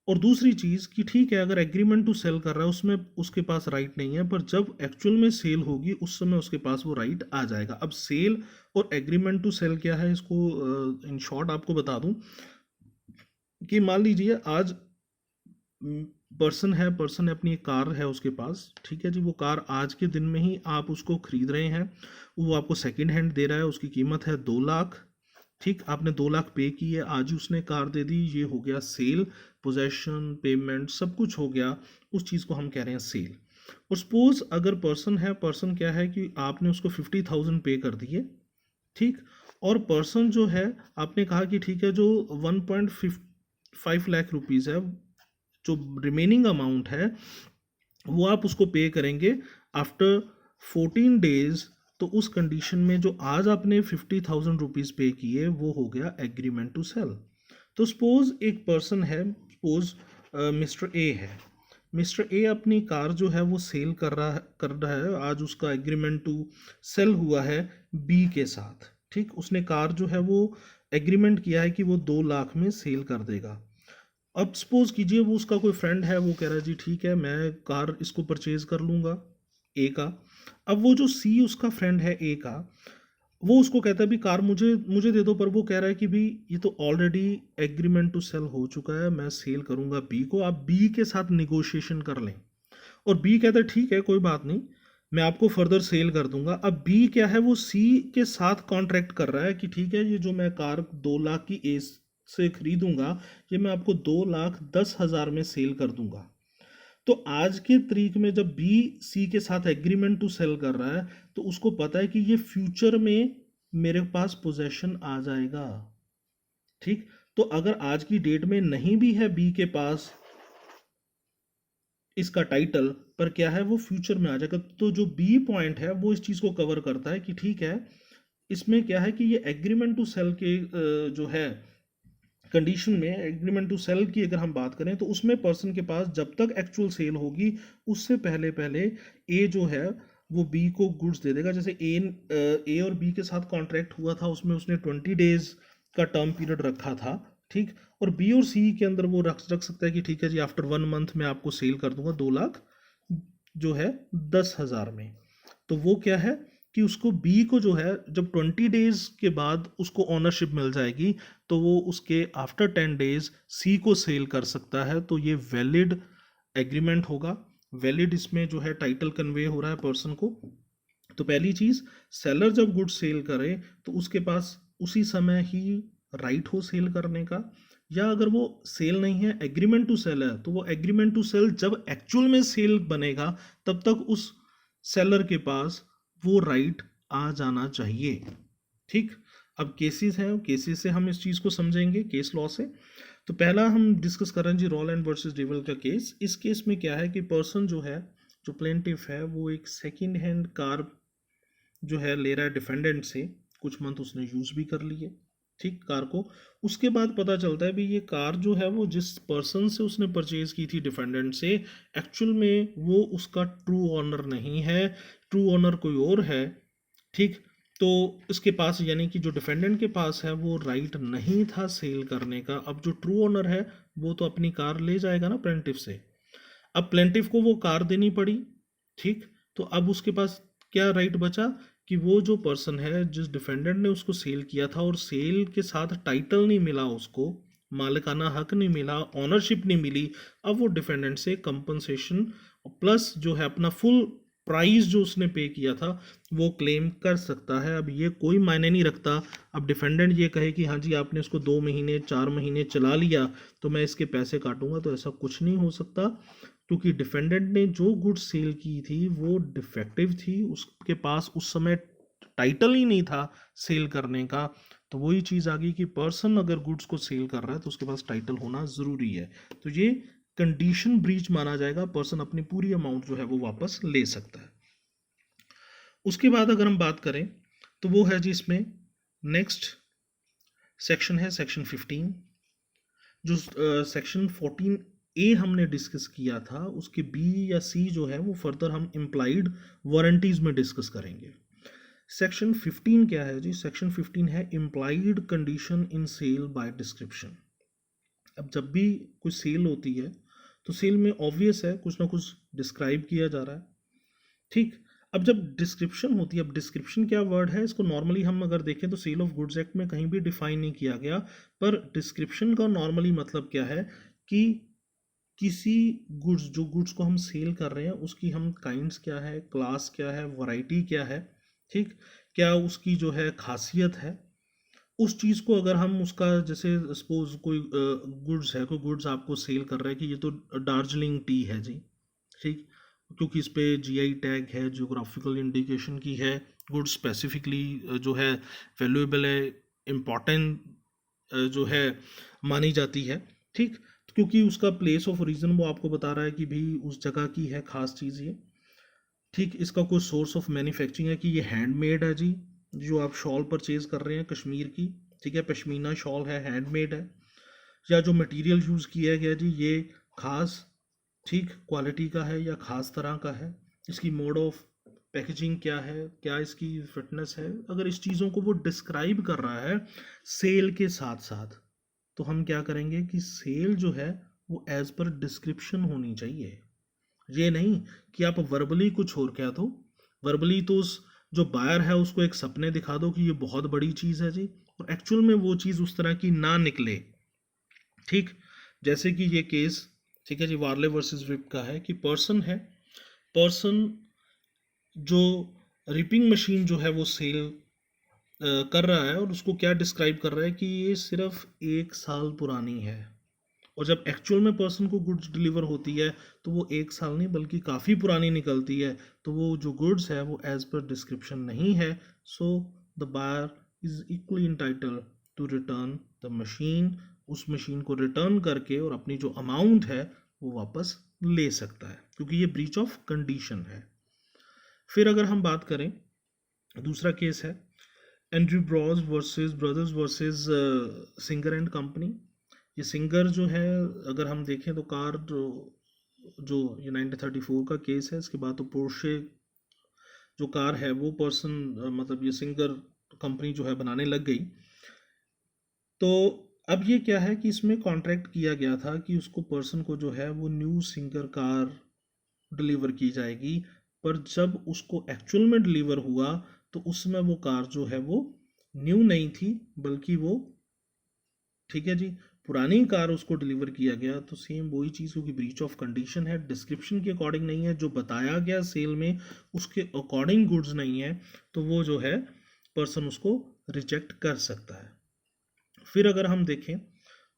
Speaker 1: और दूसरी चीज़ कि ठीक है अगर एग्रीमेंट टू सेल कर रहा है उसमें उसके पास राइट नहीं है, पर जब एक्चुअल में सेल होगी उस समय उसके पास वो राइट आ जाएगा। अब सेल और एग्रीमेंट टू सेल क्या है, इसको इन शॉर्ट आपको बता दूं कि मान लीजिए आज पर्सन है अपनी एक कार है उसके पास, ठीक है जी, वो कार आज के दिन में ही आप उसको खरीद रहे हैं, वो आपको सेकेंड हैंड दे रहा है, उसकी कीमत है 2 लाख, ठीक, आपने 2 लाख पे की है, आज ही उसने कार दे दी, ये हो गया सेल, पोजेशन पेमेंट सब कुछ हो गया, उस चीज़ को हम कह रहे हैं सेल। और सपोज अगर पर्सन है, पर्सन क्या है कि आपने उसको 50,000 पे कर दिए, ठीक, और पर्सन जो है आपने कहा कि ठीक है जो 1.5 लाख रुपीज़ है, जो रिमेनिंग अमाउंट है वो आप उसको पे करेंगे आफ्टर 14 डेज। तो उस कंडीशन में जो आज आपने 50,000 रुपीज़ पे किए वो हो गया एग्रीमेंट टू सेल। तो सपोज एक पर्सन है, सपोज मिस्टर ए है, मिस्टर ए अपनी कार जो है वो सेल कर रहा है, आज उसका एग्रीमेंट टू सेल हुआ है बी के साथ, ठीक, उसने कार जो है वो एग्रीमेंट किया है कि वो 2 लाख में सेल कर देगा। अब सपोज कीजिए वो उसका कोई फ्रेंड है, वो कह रहा है जी ठीक है मैं कार इसको परचेज कर लूँगा ए का। अब वो जो सी उसका फ्रेंड है ए का, वो उसको कहता है भी कार मुझे मुझे दे दो, पर वो कह रहा है कि भी ये तो ऑलरेडी एग्रीमेंट टू सेल हो चुका है, मैं सेल करूँगा बी को, आप बी के साथ निगोशिएशन कर लें। और बी कहता है ठीक है कोई बात नहीं, मैं आपको फर्दर सेल कर दूंगा। अब बी क्या है, वो सी के साथ कॉन्ट्रैक्ट कर रहा है कि ठीक है ये जो मैं कार 2 लाख की ए से खरीदूंगा, ये मैं आपको 2,10,000 में सेल कर दूंगा। तो आज के तारीख में जब बी सी के साथ एग्रीमेंट टू सेल कर रहा है, तो उसको पता है कि ये फ्यूचर में मेरे पास पोजेशन आ जाएगा, ठीक। तो अगर आज की डेट में नहीं भी है बी के पास इसका टाइटल, पर क्या है वो फ्यूचर में आ जाएगा। तो जो बी पॉइंट है वो इस चीज़ को कवर करता है कि ठीक है इसमें क्या है कि ये एग्रीमेंट टू सेल के जो है कंडीशन में, एग्रीमेंट टू सेल की अगर हम बात करें तो उसमें पर्सन के पास जब तक एक्चुअल सेल होगी उससे पहले पहले ए जो है वो बी को गुड्स दे देगा। जैसे ए और बी के साथ कॉन्ट्रैक्ट हुआ था, उसमें उसने 20 डेज का टर्म पीरियड रखा था, ठीक, और बी और सी के अंदर वो रख सकता है कि ठीक है जी आफ्टर 1 मंथ में आपको सेल कर दूंगा 2 लाख जो है 10,000 में। तो वो क्या है कि उसको बी को जो है जब 20 डेज के बाद उसको ओनरशिप मिल जाएगी, तो वो उसके आफ्टर 10 डेज सी को सेल कर सकता है। तो ये वैलिड एग्रीमेंट होगा, वैलिड, इसमें जो है टाइटल कन्वे हो रहा है पर्सन को, तो पहली चीज, सेलर जब गुड्स सेल करे तो उसके पास उसी समय ही राइट हो सेल करने का, या अगर वो सेल नहीं है, एग्रीमेंट टू सेल है, तो वो एग्रीमेंट टू सेल जब एक्चुअल में सेल बनेगा तब तक उस सेलर के पास वो राइट आ जाना चाहिए। ठीक, अब केसेस हैं, केसेस से हम इस चीज को समझेंगे, केस लॉ से। तो पहला हम डिस्कस कर रहे हैं जी रॉलैंड वर्सेस डेविल का केस। इस केस में क्या है कि पर्सन जो है, जो प्लेंटिफ है, वो एक सेकंड हैंड कार जो है ले रहा है डिफेंडेंट से, कुछ मंथ उसने यूज भी कर लिए, ठीक, कार को। उसके बाद पता चलता है भी ये कार जो है वो जिस पर्सन से उसने परचेज की थी डिफेंडेंट से, एक्चुअल में वो उसका ट्रू ऑनर नहीं है, ट्रू ऑनर कोई और है। ठीक, तो इसके पास यानी कि जो डिफेंडेंट के पास है वो राइट नहीं था सेल करने का। अब जो ट्रू ऑनर है वो तो अपनी कार ले जाएगा ना प्लेंटिफ से। अब प्लेंटिफ को वो कार देनी पड़ी। ठीक, तो अब उसके पास क्या राइट बचा कि वो जो पर्सन है, जिस डिफेंडेंट ने उसको सेल किया था और सेल के साथ टाइटल नहीं मिला, उसको मालिकाना हक नहीं मिला, ऑनरशिप नहीं मिली, अब वो डिफेंडेंट से कंपनसेशन प्लस जो है अपना फुल प्राइस जो उसने पे किया था वो क्लेम कर सकता है। अब ये कोई मायने नहीं रखता, अब डिफेंडेंट ये कहे कि हाँ जी आपने इसको 2 महीने 4 महीने चला लिया तो मैं इसके पैसे काटूंगा, तो ऐसा कुछ नहीं हो सकता, क्योंकि डिफेंडेंट ने जो गुड्स सेल की थी वो डिफेक्टिव थी, उसके पास उस समय टाइटल ही नहीं था सेल करने का। तो वही चीज़ आ गई कि पर्सन अगर गुड्स को सेल कर रहा है तो उसके पास टाइटल होना ज़रूरी है, तो ये कंडीशन ब्रीच माना जाएगा, पर्सन अपनी पूरी अमाउंट जो है वो वापस ले सकता है। उसके बाद अगर हम बात करें तो वो है जी इसमें नेक्स्ट सेक्शन है सेक्शन 15। जो सेक्शन 14A हमने डिस्कस किया था, उसके बी या सी जो है वो फर्दर हम इम्प्लाइड वारंटीज में डिस्कस करेंगे। सेक्शन 15 क्या है जी? सेक्शन 15 है implied condition in sale by description. अब जब भी कोई सेल होती है तो सेल में ऑब्वियस है कुछ ना कुछ डिस्क्राइब किया जा रहा है। ठीक, अब जब डिस्क्रिप्शन होती है, अब डिस्क्रिप्शन क्या वर्ड है, इसको नॉर्मली हम अगर देखें तो सेल ऑफ गुड्स एक्ट में कहीं भी डिफाइन नहीं किया गया, पर डिस्क्रिप्शन का नॉर्मली मतलब क्या है कि किसी गुड्स, जो गुड्स को हम सेल कर रहे हैं उसकी हम काइंड्स क्या है, क्लास क्या है, वैरायटी क्या है, ठीक, क्या उसकी जो है खासियत है, उस चीज़ को अगर हम उसका, जैसे सपोज कोई गुड्स है, कोई गुड्स आपको सेल कर रहा है कि ये तो दार्जिलिंग टी है जी, ठीक, क्योंकि इस पे जीआई टैग है, जियोग्राफिकल इंडिकेशन की है, गुड स्पेसिफिकली जो है वैल्यूएबल है, इम्पॉर्टेंट जो है मानी जाती है। ठीक, क्योंकि उसका प्लेस ऑफ ओरिजिन वो आपको बता रहा है कि भाई उस जगह की है खास चीज़ ये। ठीक, इसका कोई सोर्स ऑफ मैन्युफैक्चरिंग है कि ये हैंडमेड है जी, जो आप शॉल परचेज कर रहे हैं कश्मीर की, ठीक है, पश्मीना शॉल है, हैंडमेड है, या जो मटेरियल यूज़ किया गया जी ये खास, ठीक, क्वालिटी का है या खास तरह का है, इसकी मोड ऑफ पैकेजिंग क्या है, क्या इसकी फिटनेस है, अगर इस चीज़ों को वो डिस्क्राइब कर रहा है सेल के साथ साथ, तो हम क्या करेंगे कि सेल जो है वो एज पर डिस्क्रिप्शन होनी चाहिए। ये नहीं कि आप वर्बली कुछ और कह दो, वर्बली तो उस जो बायर है उसको एक सपने दिखा दो कि ये बहुत बड़ी चीज़ है जी, और एक्चुअल में वो चीज़ उस तरह की ना निकले। ठीक, जैसे कि ये केस, ठीक है जी, वार्ले वर्सेस विप का है कि पर्सन है, पर्सन जो रिपिंग मशीन जो है वो सेल कर रहा है और उसको क्या डिस्क्राइब कर रहा है कि ये सिर्फ 1 साल पुरानी है, और जब एक्चुअल में पर्सन को गुड्स डिलीवर होती है तो वो 1 साल नहीं बल्कि काफ़ी पुरानी निकलती है, तो वो जो गुड्स है वो एज पर डिस्क्रिप्शन नहीं है। So the buyer is equally entitle to return the machine, उस मशीन को रिटर्न करके और अपनी जो अमाउंट है वो वापस ले सकता है, क्योंकि ये ब्रीच ऑफ कंडीशन है। फिर अगर हम बात करें, दूसरा केस है Andrew Bros versus brothers versus singer and company. ये सिंगर जो है अगर हम देखें तो कार जो जो ये 1934 का केस है, इसके बाद तो पोर्शे जो कार है वो पर्सन मतलब ये सिंगर कंपनी जो है बनाने लग गई। तो अब ये क्या है कि इसमें कॉन्ट्रैक्ट किया गया था कि उसको पर्सन को जो है वो न्यू सिंगर कार डिलीवर की जाएगी, पर जब उसको एक्चुअल में डिलीवर हुआ तो उसमें वो कार जो है वो न्यू नहीं थी, बल्कि वो, ठीक है जी, पुरानी कार उसको डिलीवर किया गया तो सेम वही चीज़, क्योंकि ब्रीच ऑफ कंडीशन है, डिस्क्रिप्शन के अकॉर्डिंग नहीं है, जो बताया गया सेल में उसके अकॉर्डिंग गुड्स नहीं है, तो वो जो है पर्सन उसको रिजेक्ट कर सकता है। फिर अगर हम देखें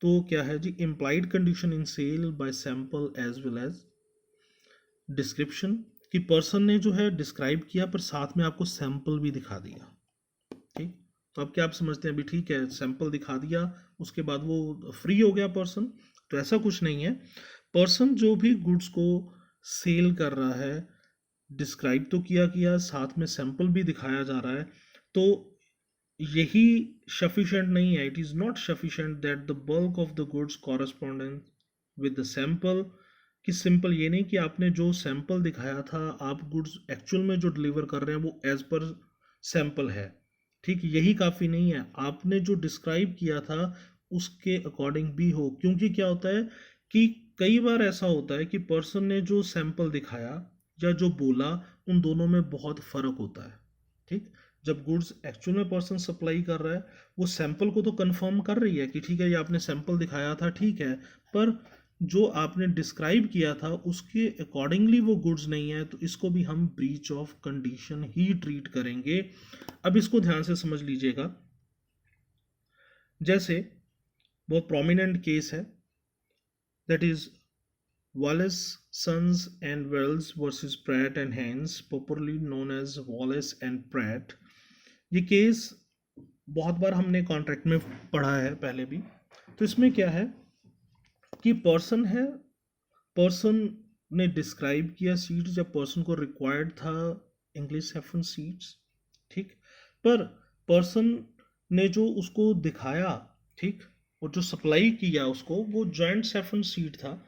Speaker 1: तो क्या है जी, implied condition in sale by sample as well as description, कि पर्सन ने जो है डिस्क्राइब किया पर साथ में आपको सैंपल भी दिखा दिया। ठीक, तो अब क्या आप समझते हैं, अभी ठीक है सैंपल दिखा दिया उसके बाद वो फ्री हो गया पर्सन? तो ऐसा कुछ नहीं है। पर्सन जो भी गुड्स को सेल कर रहा है, डिस्क्राइब तो किया साथ में सैंपल भी दिखाया जा रहा है, तो यही सफिशेंट नहीं है। It is not sufficient that the bulk of the goods correspondent with the sample, कि सिंपल ये नहीं कि आपने जो सैंपल दिखाया था आप गुड्स एक्चुअल में जो डिलीवर कर रहे हैं वो एज पर सैंपल है। ठीक, यही काफ़ी नहीं है, आपने जो डिस्क्राइब किया था उसके अकॉर्डिंग भी हो, क्योंकि क्या होता है कि कई बार ऐसा होता है कि पर्सन ने जो सैंपल दिखाया या जो बोला उन दोनों में बहुत फ़र्क होता है। ठीक, जब गुड्स एक्चुअल में पर्सन सप्लाई कर रहा है वो सैंपल को तो कंफर्म कर रही है कि ठीक है ये आपने सैंपल दिखाया था ठीक है, पर जो आपने डिस्क्राइब किया था उसके अकॉर्डिंगली वो गुड्स नहीं है, तो इसको भी हम breach of condition he treat करेंगे। अब इसको ध्यान से समझ लीजिएगा। जैसे बहुत प्रोमिनेंट केस है, that is Wallace Sons and Wells versus Pratt and Haynes, popularly known as Wallace and Pratt। ये केस बहुत बार हमने कॉन्ट्रैक्ट में पढ़ा है पहले भी। तो इसमें क्या है कि पर्सन ने डिस्क्राइब किया सीट्स जब पर्सन को रिक्वायर्ड था इंग्लिश सेफन सीट्स, ठीक, पर पर्सन ने जो उसको दिखाया, ठीक, और जो सप्लाई किया उसको वो जॉइंट सेफन सीट था।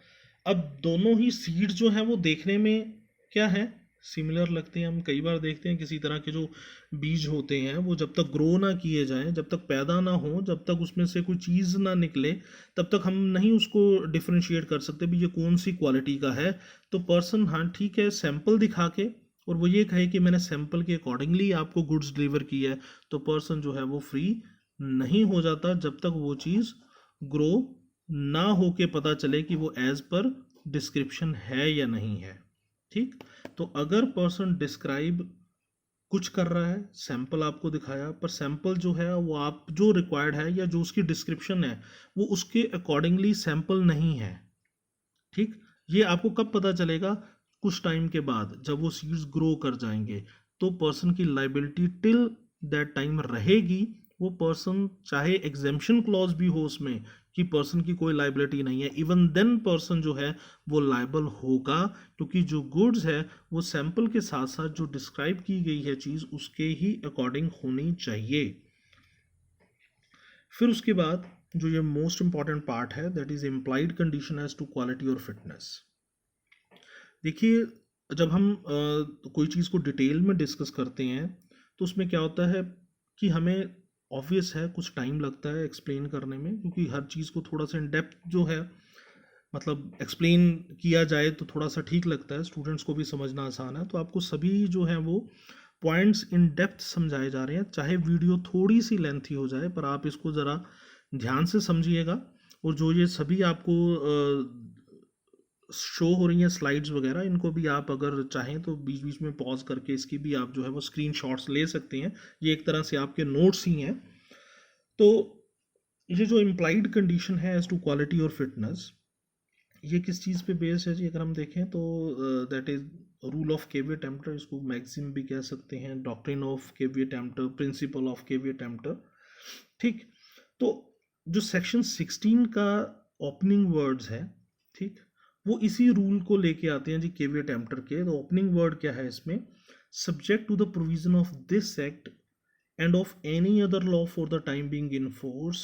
Speaker 1: अब दोनों ही सीड्स जो हैं वो देखने में क्या है, सिमिलर लगते हैं। हम कई बार देखते हैं किसी तरह के जो बीज होते हैं वो जब तक ग्रो ना किए जाएं, जब तक पैदा ना हो, जब तक उसमें से कोई चीज़ ना निकले, तब तक हम नहीं उसको डिफ्रेंशिएट कर सकते भी ये कौन सी क्वालिटी का है। तो पर्सन हाँ ठीक है सैंपल दिखा के और वो ये कहे कि मैंने सैंपल के अकॉर्डिंगली आपको गुड्स डिलीवर की है, तो पर्सन जो है वो फ्री नहीं हो जाता जब तक वो चीज़ ग्रो ना हो के पता चले कि वो एज पर डिस्क्रिप्शन है या नहीं है। ठीक, तो अगर पर्सन डिस्क्राइब कुछ कर रहा है, सैंपल आपको दिखाया, पर सैंपल जो है वो आप जो रिक्वायर्ड है या जो उसकी डिस्क्रिप्शन है वो उसके अकॉर्डिंगली सैंपल नहीं है। ठीक, ये आपको कब पता चलेगा? कुछ टाइम के बाद जब वो सीड्स ग्रो कर जाएंगे, तो पर्सन की लाइबिलिटी टिल दैट टाइम रहेगी। वो पर्सन चाहे एग्जेम्पशन क्लॉज भी हो उसमें कि पर्सन की कोई लाइबिलिटी नहीं है, इवन देन पर्सन जो है वो लाइबल होगा, क्योंकि जो गुड्स है वो सैंपल के साथ साथ जो डिस्क्राइब की गई है चीज़ उसके ही अकॉर्डिंग होनी चाहिए। फिर उसके बाद जो ये मोस्ट इंपॉर्टेंट पार्ट है that is implied condition as to quality और फिटनेस। देखिए, जब हम कोई चीज़ को डिटेल में डिस्कस करते हैं तो उसमें क्या होता है कि हमें ऑब्वियस है कुछ टाइम लगता है एक्सप्लेन करने में, क्योंकि हर चीज़ को थोड़ा सा इन डेप्थ जो है मतलब एक्सप्लेन किया जाए तो थोड़ा सा ठीक लगता है, स्टूडेंट्स को भी समझना आसान है। तो आपको सभी जो है वो पॉइंट्स इन डेप्थ समझाए जा रहे हैं, चाहे वीडियो थोड़ी सी लेंथी हो जाए पर आप इसको ज़रा ध्यान से समझिएगा। और जो ये सभी आपको शो हो रही हैं स्लाइड्स वगैरह, इनको भी आप अगर चाहें तो बीच बीच में पॉज करके इसकी भी आप जो है वो स्क्रीनशॉट्स ले सकते हैं, ये एक तरह से आपके नोट्स ही हैं। तो ये जो इम्प्लाइड कंडीशन है एज टू क्वालिटी और फिटनेस, ये किस चीज़ पे बेस है जी? अगर हम देखें तो that is rule of caveat emptor, इसको मैक्सिम भी कह सकते हैं, doctrine of caveat emptor, principle of caveat emptor. ठीक, तो जो सेक्शन 16 का ओपनिंग वर्ड्स है, ठीक, वो इसी रूल को लेके आते हैं जी केवी टेम्पटर के। तो ओपनिंग वर्ड क्या है इसमें? Subject to the provision of this act and of any other law for the time being in force,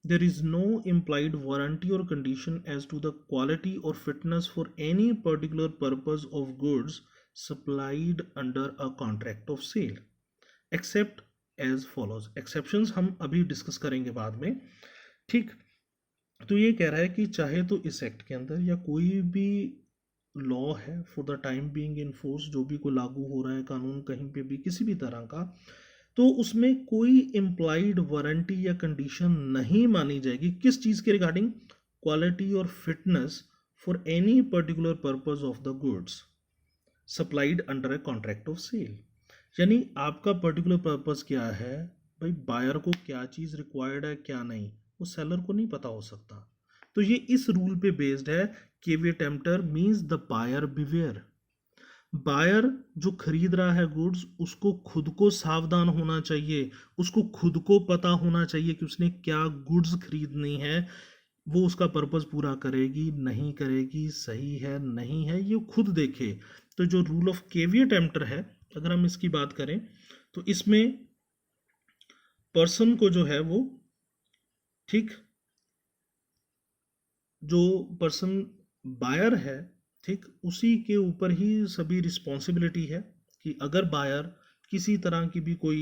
Speaker 1: there is no implied warranty or condition as to the quality or fitness for any particular purpose of goods supplied under a contract of sale except as follows। exceptions हम अभी discuss करेंगे बाद में। ठीक, तो ये कह रहा है कि चाहे तो इस एक्ट के अंदर या कोई भी लॉ है for the time being in force, जो भी कोई लागू हो रहा है कानून कहीं पे भी किसी भी तरह का, तो उसमें कोई इम्प्लाइड वारंटी या कंडीशन नहीं मानी जाएगी। किस चीज़ के रिगार्डिंग? क्वालिटी और fitness for any particular purpose of the goods supplied under a contract of sale. यानी आपका पर्टिकुलर पर्पज क्या है भाई, बायर को क्या चीज़ रिक्वायर्ड है क्या नहीं, वो सेलर को नहीं पता हो सकता। तो ये इस रूल पे बेस्ड है। Caveat emptor means the buyer beware. Buyer जो खरीद रहा है गुड्स, उसको खुद को सावधान होना चाहिए, उसको खुद को पता होना चाहिए कि उसने क्या गुड्स खरीदनी है, वो उसका पर्पस पूरा करेगी नहीं करेगी, सही है नहीं है, ये खुद देखे। तो जो रूल ऑफ केवियट एम्प्टर है, अगर हम इसकी बात करें तो इसमें पर्सन को जो है वो, ठीक, जो पर्सन बायर है, ठीक, उसी के ऊपर ही सभी रिस्पॉन्सिबिलिटी है कि अगर बायर किसी तरह की भी कोई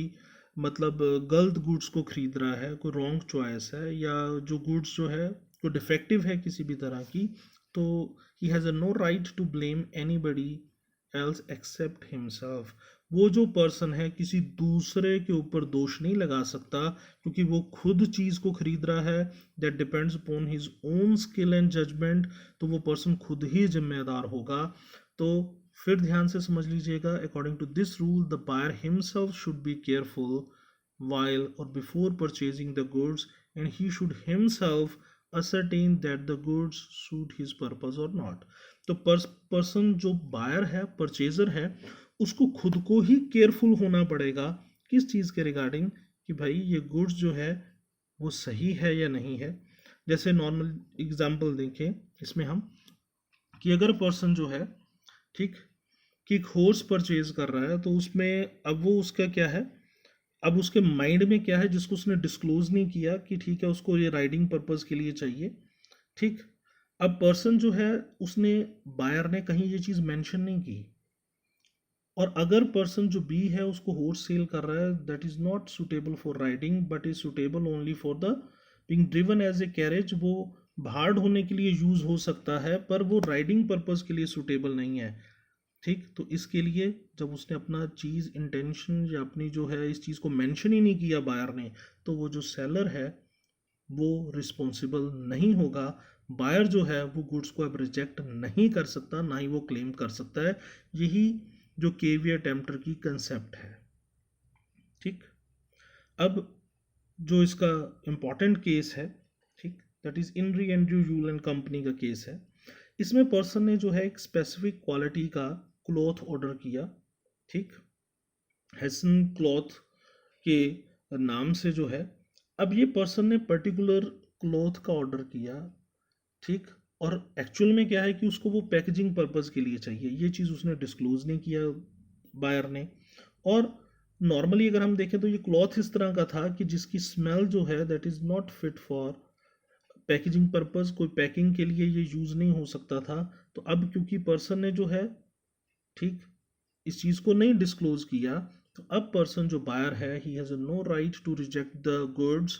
Speaker 1: मतलब गलत गुड्स को खरीद रहा है, कोई रॉन्ग चॉइस है, या जो गुड्स जो है कोई डिफेक्टिव है किसी भी तरह की, तो he has a no right to blame anybody else except himself. वो जो पर्सन है किसी दूसरे के ऊपर दोष नहीं लगा सकता, क्योंकि वो खुद चीज़ को खरीद रहा है। That depends upon his own skill and judgement. तो वो पर्सन खुद ही जिम्मेदार होगा। तो फिर ध्यान से समझ लीजिएगा, according to this rule the buyer himself should be careful while or before purchasing the goods, and he should himself ascertain that the goods suit his purpose or not। तो पर्सन जो बायर है, purchaser है, उसको खुद को ही careful होना पड़ेगा किस चीज़ के रिगार्डिंग, कि भाई ये गुड्स जो है वो सही है या नहीं है। जैसे नॉर्मल एग्जांपल देखें इसमें हम, कि अगर पर्सन जो है, ठीक, कि एक हॉर्स परचेज कर रहा है, तो उसमें अब वो उसका क्या है, अब उसके माइंड में क्या है जिसको उसने डिस्क्लोज नहीं किया कि ठीक है उसको ये राइडिंग पर्पस के लिए चाहिए, ठीक। अब पर्सन जो है उसने, बायर ने कहीं ये चीज़ मेंशन नहीं की, और अगर पर्सन जो बी है उसको हॉर्स सेल कर रहा है, that is not suitable for riding but is suitable only for the being driven as a carriage. वो भाड़ ढोने के लिए यूज़ हो सकता है, पर वो राइडिंग पर्पस के लिए सुटेबल नहीं है, ठीक। तो इसके लिए जब उसने अपना चीज़ इंटेंशन या अपनी जो है इस चीज़ को मेंशन ही नहीं किया बायर ने, तो वो जो सेलर है वो रिस्पॉन्सिबल नहीं होगा। बायर जो है वो गुड्स को अब रिजेक्ट नहीं कर सकता, ना ही वो क्लेम कर सकता है। यही जो केवियट एम्प्टर की कंसेप्ट है, ठीक। अब जो इसका इम्पॉर्टेंट केस है, ठीक, that is in re Andrew Yule and company का केस है। इसमें पर्सन ने जो है एक स्पेसिफिक क्वालिटी का क्लॉथ ऑर्डर किया, ठीक, हेसन क्लॉथ के नाम से जो है। अब ये पर्सन ने पर्टिकुलर क्लॉथ का ऑर्डर किया, ठीक, और एक्चुअल में क्या है कि उसको वो पैकेजिंग पर्पस के लिए चाहिए, ये चीज़ उसने डिस्क्लोज नहीं किया बायर ने। और नॉर्मली अगर हम देखें तो ये क्लॉथ इस तरह का था कि जिसकी स्मेल जो है that is not fit for packaging purpose, कोई पैकिंग के लिए ये यूज़ नहीं हो सकता था। तो अब क्योंकि पर्सन ने जो है, ठीक, इस चीज़ को नहीं डिस्क्लोज किया, तो अब पर्सन जो बायर है he has no right to reject the goods.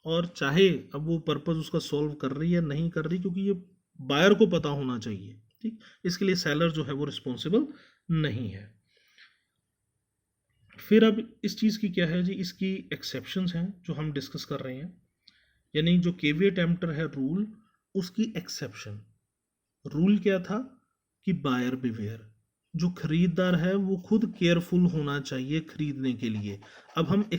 Speaker 1: और चाहे अब वो पर्पस उसका सॉल्व कर रही है नहीं कर रही, क्योंकि ये बायर को पता होना चाहिए, ठीक। इसके लिए सेलर जो है वो रिस्पॉन्सिबल नहीं है। फिर अब इस चीज़ की क्या है जी, इसकी एक्सेप्शंस हैं जो हम डिस्कस कर रहे हैं। यानी जो केवियट एम्प्टर है रूल, उसकी एक्सेप्शन। रूल क्या था कि बायर बिवेयर, जो खरीददार है वो खुद केयरफुल होना चाहिए खरीदने के लिए। अब हम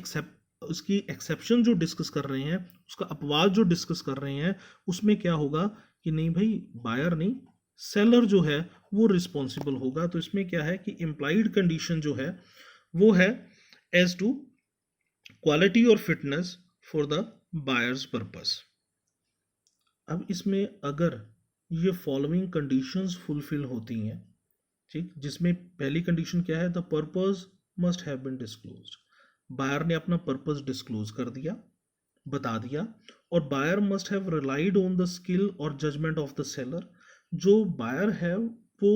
Speaker 1: उसकी एक्सेप्शन जो डिस्कस कर रहे हैं, उसका अपवाद जो डिस्कस कर रहे हैं, उसमें क्या होगा कि नहीं भाई बायर नहीं, सेलर जो है वो रिस्पॉन्सिबल होगा। तो इसमें क्या है कि इम्प्लाइड कंडीशन जो है वो है एज टू क्वालिटी और fitness for the buyers purpose. अब इसमें अगर ये फॉलोइंग कंडीशंस फुलफिल होती हैं, ठीक, जिसमें पहली कंडीशन क्या है, the purpose must have been disclosed. Buyer ने अपना पर्पस डिस्क्लोज कर दिया, बता दिया। और buyer must have relied on the skill और जजमेंट ऑफ द सेलर। जो बायर है वो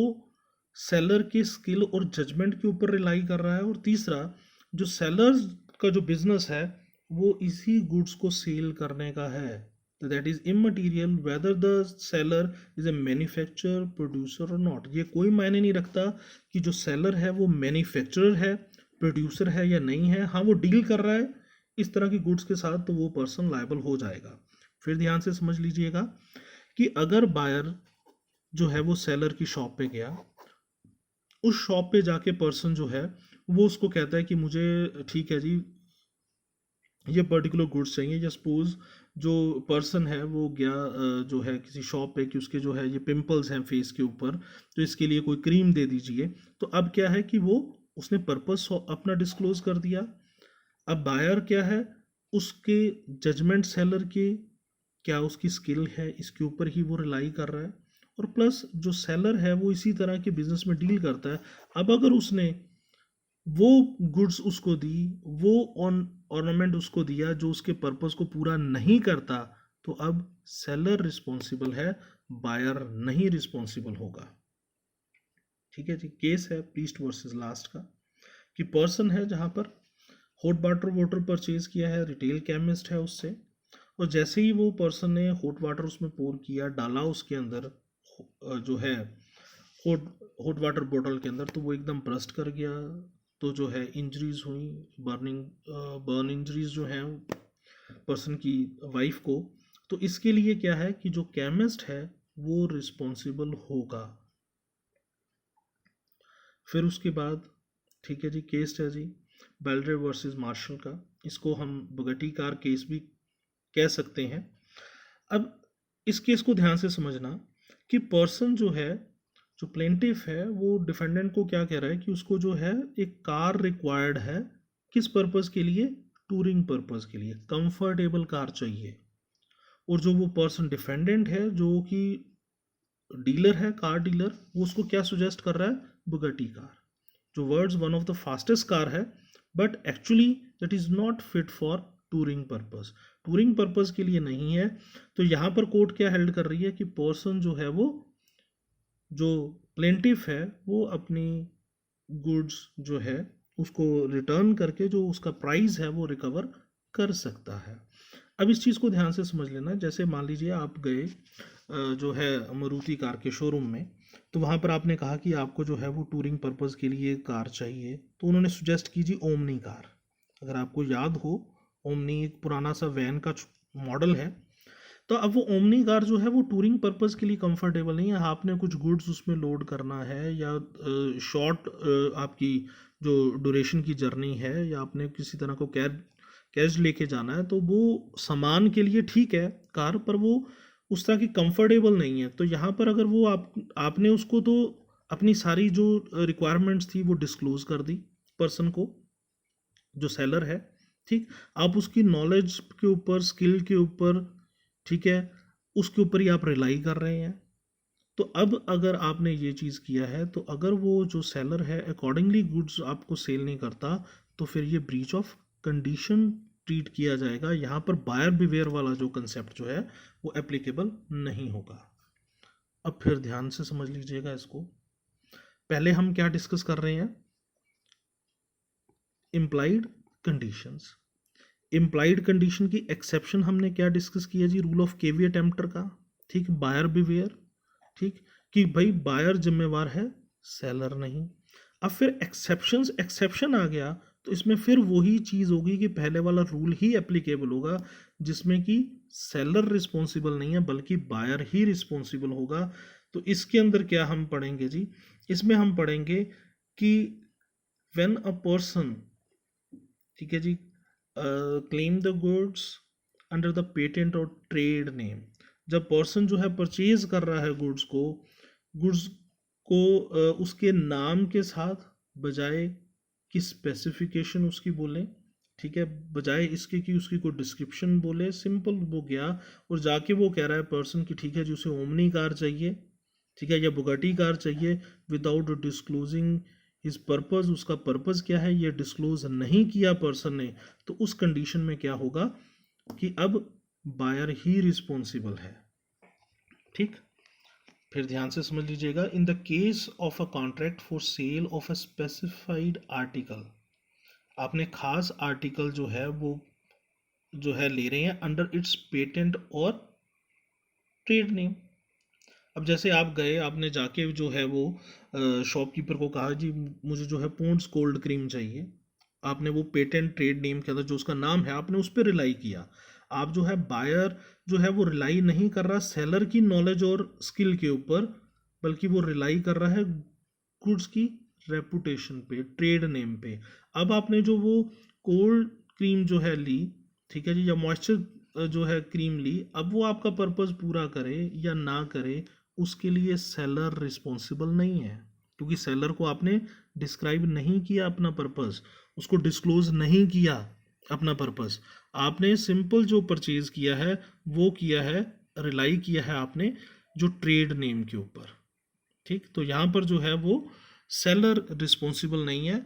Speaker 1: सेलर के स्किल और जजमेंट के ऊपर रिलाई कर रहा है। और तीसरा, जो सेलर का जो बिजनेस है वो इसी गुड्स को सेल करने का है। तो that is immaterial whether the seller is a manufacturer, producer और नॉट। ये कोई मायने नहीं रखता कि जो सेलर है वो मैन्युफैक्चरर है, प्रोड्यूसर है या नहीं है, हाँ वो डील कर रहा है इस तरह की गुड्स के साथ, तो वो पर्सन लायबल हो जाएगा। फिर ध्यान से समझ लीजिएगा कि अगर बायर जो है वो सेलर की शॉप पे गया, उस शॉप पे जाके पर्सन जो है वो उसको कहता है कि मुझे ठीक है जी ये पर्टिकुलर गुड्स चाहिए, या सपोज जो पर्सन है वो गया जो है किसी शॉप पे कि उसके जो है ये पिंपल्स हैं फेस के ऊपर, तो इसके लिए कोई क्रीम दे दीजिए। तो अब क्या है कि वो उसने पर्पस अपना डिस्क्लोज कर दिया। अब बायर क्या है, उसके जजमेंट सेलर के क्या उसकी स्किल है इसके ऊपर ही वो रिलाई कर रहा है, और प्लस जो सेलर है वो इसी तरह के बिजनेस में डील करता है। अब अगर उसने वो गुड्स उसको दी, वो ऑन ऑर्नामेंट उसको दिया जो उसके पर्पस को पूरा नहीं करता, तो अब सेलर रिस्पॉन्सिबल है, बायर नहीं रिस्पॉन्सिबल होगा। ठीक है जी। केस है प्रीस्ट वर्सेस लास्ट का, कि पर्सन है जहाँ पर हॉट वाटर वाटर परचेज किया है, रिटेल केमिस्ट है उससे, और जैसे ही वो पर्सन ने हॉट वाटर उसमें पोर किया, डाला उसके अंदर जो है हॉट हॉट वाटर बॉटल के अंदर, तो वो एकदम ब्रस्ट कर गया। तो जो है इंजरीज हुई, बर्न इंजरीज जो हैं पर्सन की वाइफ को। तो इसके लिए क्या है कि जो केमिस्ट है वो रिस्पॉन्सिबल होगा। फिर उसके बाद ठीक है जी, केस है जी बेल्ड्रे वर्सेस मार्शल का, इसको हम बुगटी कार केस भी कह सकते हैं। अब इस केस को ध्यान से समझना कि पर्सन जो है, जो प्लेंटिफ है, वो डिफेंडेंट को क्या कह रहा है कि उसको जो है एक कार रिक्वायर्ड है, किस पर्पस के लिए, टूरिंग पर्पस के लिए, कंफर्टेबल कार चाहिए। और जो वो पर्सन डिफेंडेंट है जो कि डीलर है, कार डीलर, वो उसको क्या सुजेस्ट कर रहा है, बुगटी कार, जो world's one of the fastest car है, but actually that is not fit for touring purpose, touring purpose के लिए नहीं है। तो यहाँ पर कोर्ट क्या हेल्ड कर रही है कि पर्सन जो है वो, जो प्लेंटिफ है, वो अपनी गुड्स जो है उसको रिटर्न करके जो उसका प्राइस है वो रिकवर कर सकता है। अब इस चीज़ को ध्यान से समझ लेना, जैसे मान लीजिए आप गए जो है मारुति कार के शोरूम में, तो वहाँ पर आपने कहा कि आपको जो है वो टूरिंग पर्पस के लिए कार चाहिए, तो उन्होंने सुजेस्ट की जी ओमनी कार। अगर आपको याद हो, ओमनी एक पुराना सा वैन का मॉडल है। तो अब वो ओमनी कार जो है वो टूरिंग पर्पस के लिए कंफर्टेबल नहीं है। आपने कुछ गुड्स उसमें लोड करना है, या शॉर्ट आपकी जो ड्यूरेशन की जर्नी है, या आपने किसी तरह को कैश लेके जाना है, तो वो सामान के लिए ठीक है कार, पर वो उस तरह की कंफर्टेबल नहीं है। तो यहाँ पर अगर वो आपने उसको तो अपनी सारी जो रिक्वायरमेंट्स थी वो डिस्क्लोज कर दी पर्सन को, जो सेलर है, ठीक। आप उसकी नॉलेज के ऊपर, स्किल के ऊपर, ठीक है, उसके ऊपर ही आप रिलाई कर रहे हैं। तो अब अगर आपने ये चीज़ किया है, तो अगर वो जो सेलर है अकॉर्डिंगली गुड्स आपको सेल नहीं करता, तो फिर ये ब्रीच ऑफ कंडीशन ट्रीट किया जाएगा। यहाँ पर बायर बिवेयर वाला जो कंसेप्ट जो है वो एप्लीकेबल नहीं होगा। अब फिर ध्यान से समझ लीजिएगा इसको। पहले हम क्या डिस्कस कर रहे हैं, इम्प्लाइड कंडीशंस। इम्प्लाइड कंडीशन की एक्सेप्शन हमने क्या डिस्कस किया जी, रूल ऑफ केविएट टेम्पटर का, ठीक, बायर बिवेयर, ठीक, कि भाई बायर जिम्मेवार है, सेलर नहीं। अब फिर एक्सेप्शन आ गया, तो इसमें फिर वही चीज़ होगी कि पहले वाला रूल ही एप्लीकेबल होगा, जिसमें कि सेलर रिस्पॉन्सिबल नहीं है बल्कि बायर ही रिस्पॉन्सिबल होगा। तो इसके अंदर क्या हम पढ़ेंगे जी, इसमें हम पढ़ेंगे कि व्हेन अ पर्सन, ठीक है जी, claim the goods under the patent और ट्रेड नेम। जब पर्सन जो है परचेज कर रहा है गुड्स को उसके नाम के साथ, बजाय कि स्पेसिफिकेशन उसकी बोले, ठीक है, बजाय इसके कि उसकी कोई डिस्क्रिप्शन बोले, सिंपल वो गया और जाके वो कह रहा है पर्सन की, ठीक है जी, उसे ओमनी कार चाहिए, ठीक है, या बुगाटी कार चाहिए, विदाउट डिस्क्लोजिंग हिज पर्पस, उसका पर्पस क्या है ये डिस्क्लोज नहीं किया पर्सन ने, तो उस कंडीशन में क्या होगा कि अब बायर ही रिस्पॉन्सिबल है, ठीक। फिर ध्यान से समझ लीजिएगा, इन the case of a contract for sale of a specified article, आपने खास आर्टिकल जो है वो जो है ले रहे हैं अंडर इट्स पेटेंट और ट्रेड नेम। अब जैसे आप गए, आपने जाके जो है वो शॉपकीपर को कहा जी मुझे जो है पॉन्ड्स कोल्ड क्रीम चाहिए, आपने वो पेटेंट ट्रेड नेम के अंदर जो उसका नाम है आपने उस पर रिलाई किया। आप जो है बायर जो है वो रिलाई नहीं कर रहा सेलर की नॉलेज और स्किल के ऊपर, बल्कि वो रिलाई कर रहा है गुड्स की रेपुटेशन पे, ट्रेड नेम पे। अब आपने जो वो कोल्ड क्रीम जो है ली, ठीक है जी, या मॉइस्चर जो है क्रीम ली, अब वो आपका पर्पस पूरा करे या ना करे उसके लिए सेलर रिस्पॉन्सिबल नहीं है, क्योंकि सेलर को आपने डिस्क्राइब नहीं किया अपना पर्पस, उसको डिस्क्लोज नहीं किया अपना पर्पस। आपने सिंपल जो परचेज किया है वो किया है, रिलाई किया है आपने जो ट्रेड नेम के ऊपर। ठीक, तो यहाँ पर जो है वो सेलर रिस्पॉन्सिबल नहीं है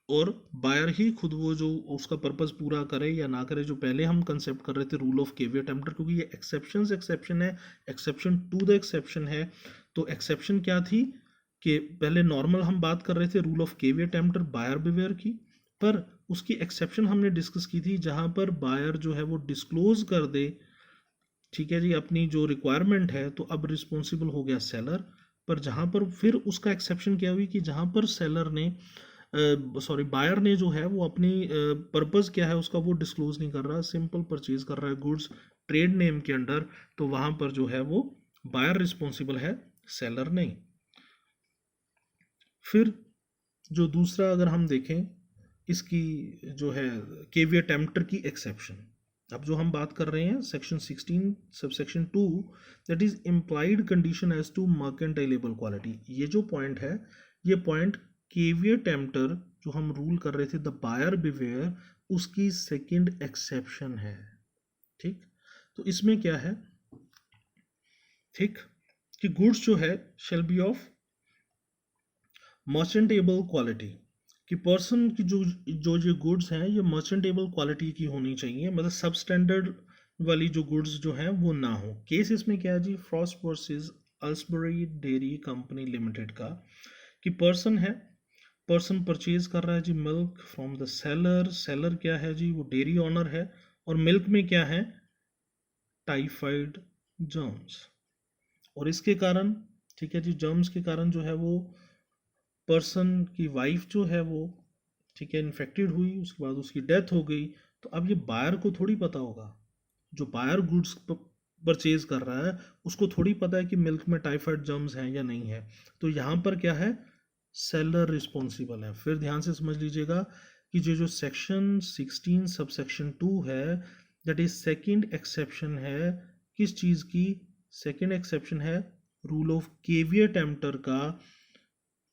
Speaker 1: और बायर ही खुद वो जो उसका पर्पस पूरा करे या ना करे, जो पहले हम कंसेप्ट कर रहे थे रूल ऑफ केवियर टेम्पटर, क्योंकि ये एक्सेप्शन है, एक्सेप्शन टू द एक्सेप्शन है। तो एक्सेप्शन क्या थी कि पहले नॉर्मल हम बात कर रहे थे rule of caveat emptor buyer beware की, पर उसकी एक्सेप्शन हमने डिस्कस की थी जहां पर बायर जो है वो डिस्क्लोज कर दे, ठीक है जी, अपनी जो रिक्वायरमेंट है, तो अब रिस्पॉन्सिबल हो गया सेलर। पर जहां पर फिर उसका एक्सेप्शन क्या हुई कि जहां पर सेलर ने बायर ने जो है वो अपनी पर्पस क्या है उसका वो डिस्क्लोज नहीं कर रहा, सिंपल परचेज कर रहा है गुड्स ट्रेड नेम के अंडर, तो वहां पर जो है वो बायर रिस्पॉन्सिबल है, सेलर नहीं। फिर जो दूसरा अगर हम देखें इसकी जो है केवियर टेम्पटर की एक्सेप्शन, अब जो हम बात कर रहे हैं section 16 subsection 2, that is implied condition as to merchantable quality. ये जो पॉइंट है, ये पॉइंट केवियर टेम्पटर जो हम रूल कर रहे थे द बायर बिवेयर, उसकी सेकंड एक्सेप्शन है। ठीक, तो इसमें क्या है, ठीक, कि गुड्स जो है शेल बी ऑफ मर्चेंटेबल क्वालिटी, कि पर्सन की जो जो ये गुड्स हैं ये मर्चेंटेबल क्वालिटी की होनी चाहिए, मतलब सब स्टैंडर्ड वाली जो गुड्स जो हैं वो ना हो। केस इसमें क्या है जी, Frost versus Aylesbury Dairy Company Limited का, कि पर्सन है, पर्सन परचेज कर रहा है जी milk from the seller, seller क्या है जी, वो डेयरी ऑनर है, और मिल्क में क्या है, टाइफाइड जर्म्स, और इसके कारण, ठीक है जी, जर्म्स के कारण जो है वो पर्सन की वाइफ जो है वो, ठीक है, इन्फेक्टेड हुई, उसके बाद उसकी डेथ हो गई। तो अब ये बायर को थोड़ी पता होगा, जो बायर गुड्स परचेज कर रहा है उसको थोड़ी पता है कि मिल्क में टाइफाइड जर्म्स हैं या नहीं है। तो यहाँ पर क्या है, सेलर रिस्पॉन्सिबल है। फिर ध्यान से समझ लीजिएगा कि जो सेक्शन 16 सब सेक्शन 2 है, दैट इज सेकेंड एक्सेप्शन है किस चीज़ की, सेकेंड एक्सेप्शन है रूल ऑफ केवियर टेम्पटर का।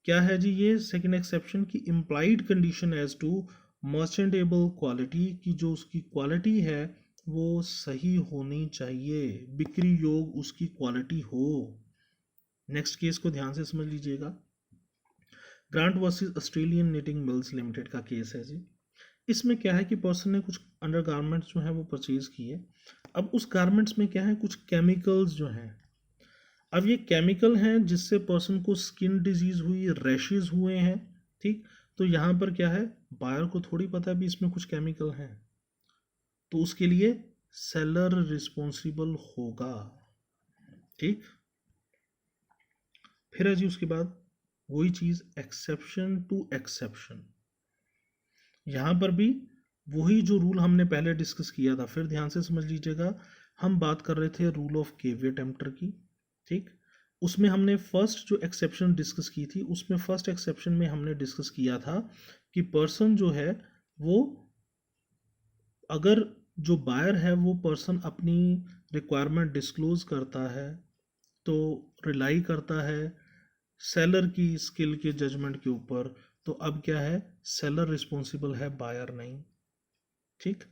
Speaker 1: क्या है जी ये सेकंड एक्सेप्शन की, implied condition as to merchantable quality, की जो उसकी क्वालिटी है वो सही होनी चाहिए, बिक्री योग उसकी क्वालिटी हो। नेक्स्ट केस को ध्यान से समझ लीजिएगा, grant versus Australian knitting mills limited का केस है जी। इसमें क्या है कि पर्सन ने कुछ अंडर गारमेंट्स जो है वो परचेज किए, अब उस गारमेंट्स में क्या है, कुछ केमिकल्स जो हैं, अब ये केमिकल हैं जिससे पर्सन को स्किन डिजीज हुई, रैशेज हुए हैं। ठीक, तो यहाँ पर क्या है, बायर को थोड़ी पता है भी इसमें कुछ केमिकल हैं, तो उसके लिए सेलर रिस्पॉन्सिबल होगा। ठीक, फिर है जी उसके बाद वही चीज एक्सेप्शन टू एक्सेप्शन, यहाँ पर भी वही जो रूल हमने पहले डिस्कस किया था, फिर ध्यान से समझ लीजिएगा, हम बात कर रहे थे रूल ऑफ केवियर टेम्पटर की। ठीक, उसमें हमने फर्स्ट जो एक्सेप्शन डिस्कस की थी, उसमें फर्स्ट एक्सेप्शन में हमने डिस्कस किया था कि पर्सन जो है वो, अगर जो बायर है वो पर्सन अपनी रिक्वायरमेंट डिस्क्लोज करता है तो रिलाई करता है सेलर की स्किल के जजमेंट के ऊपर, तो अब क्या है, सेलर रिस्पॉन्सिबल है, बायर नहीं। ठीक,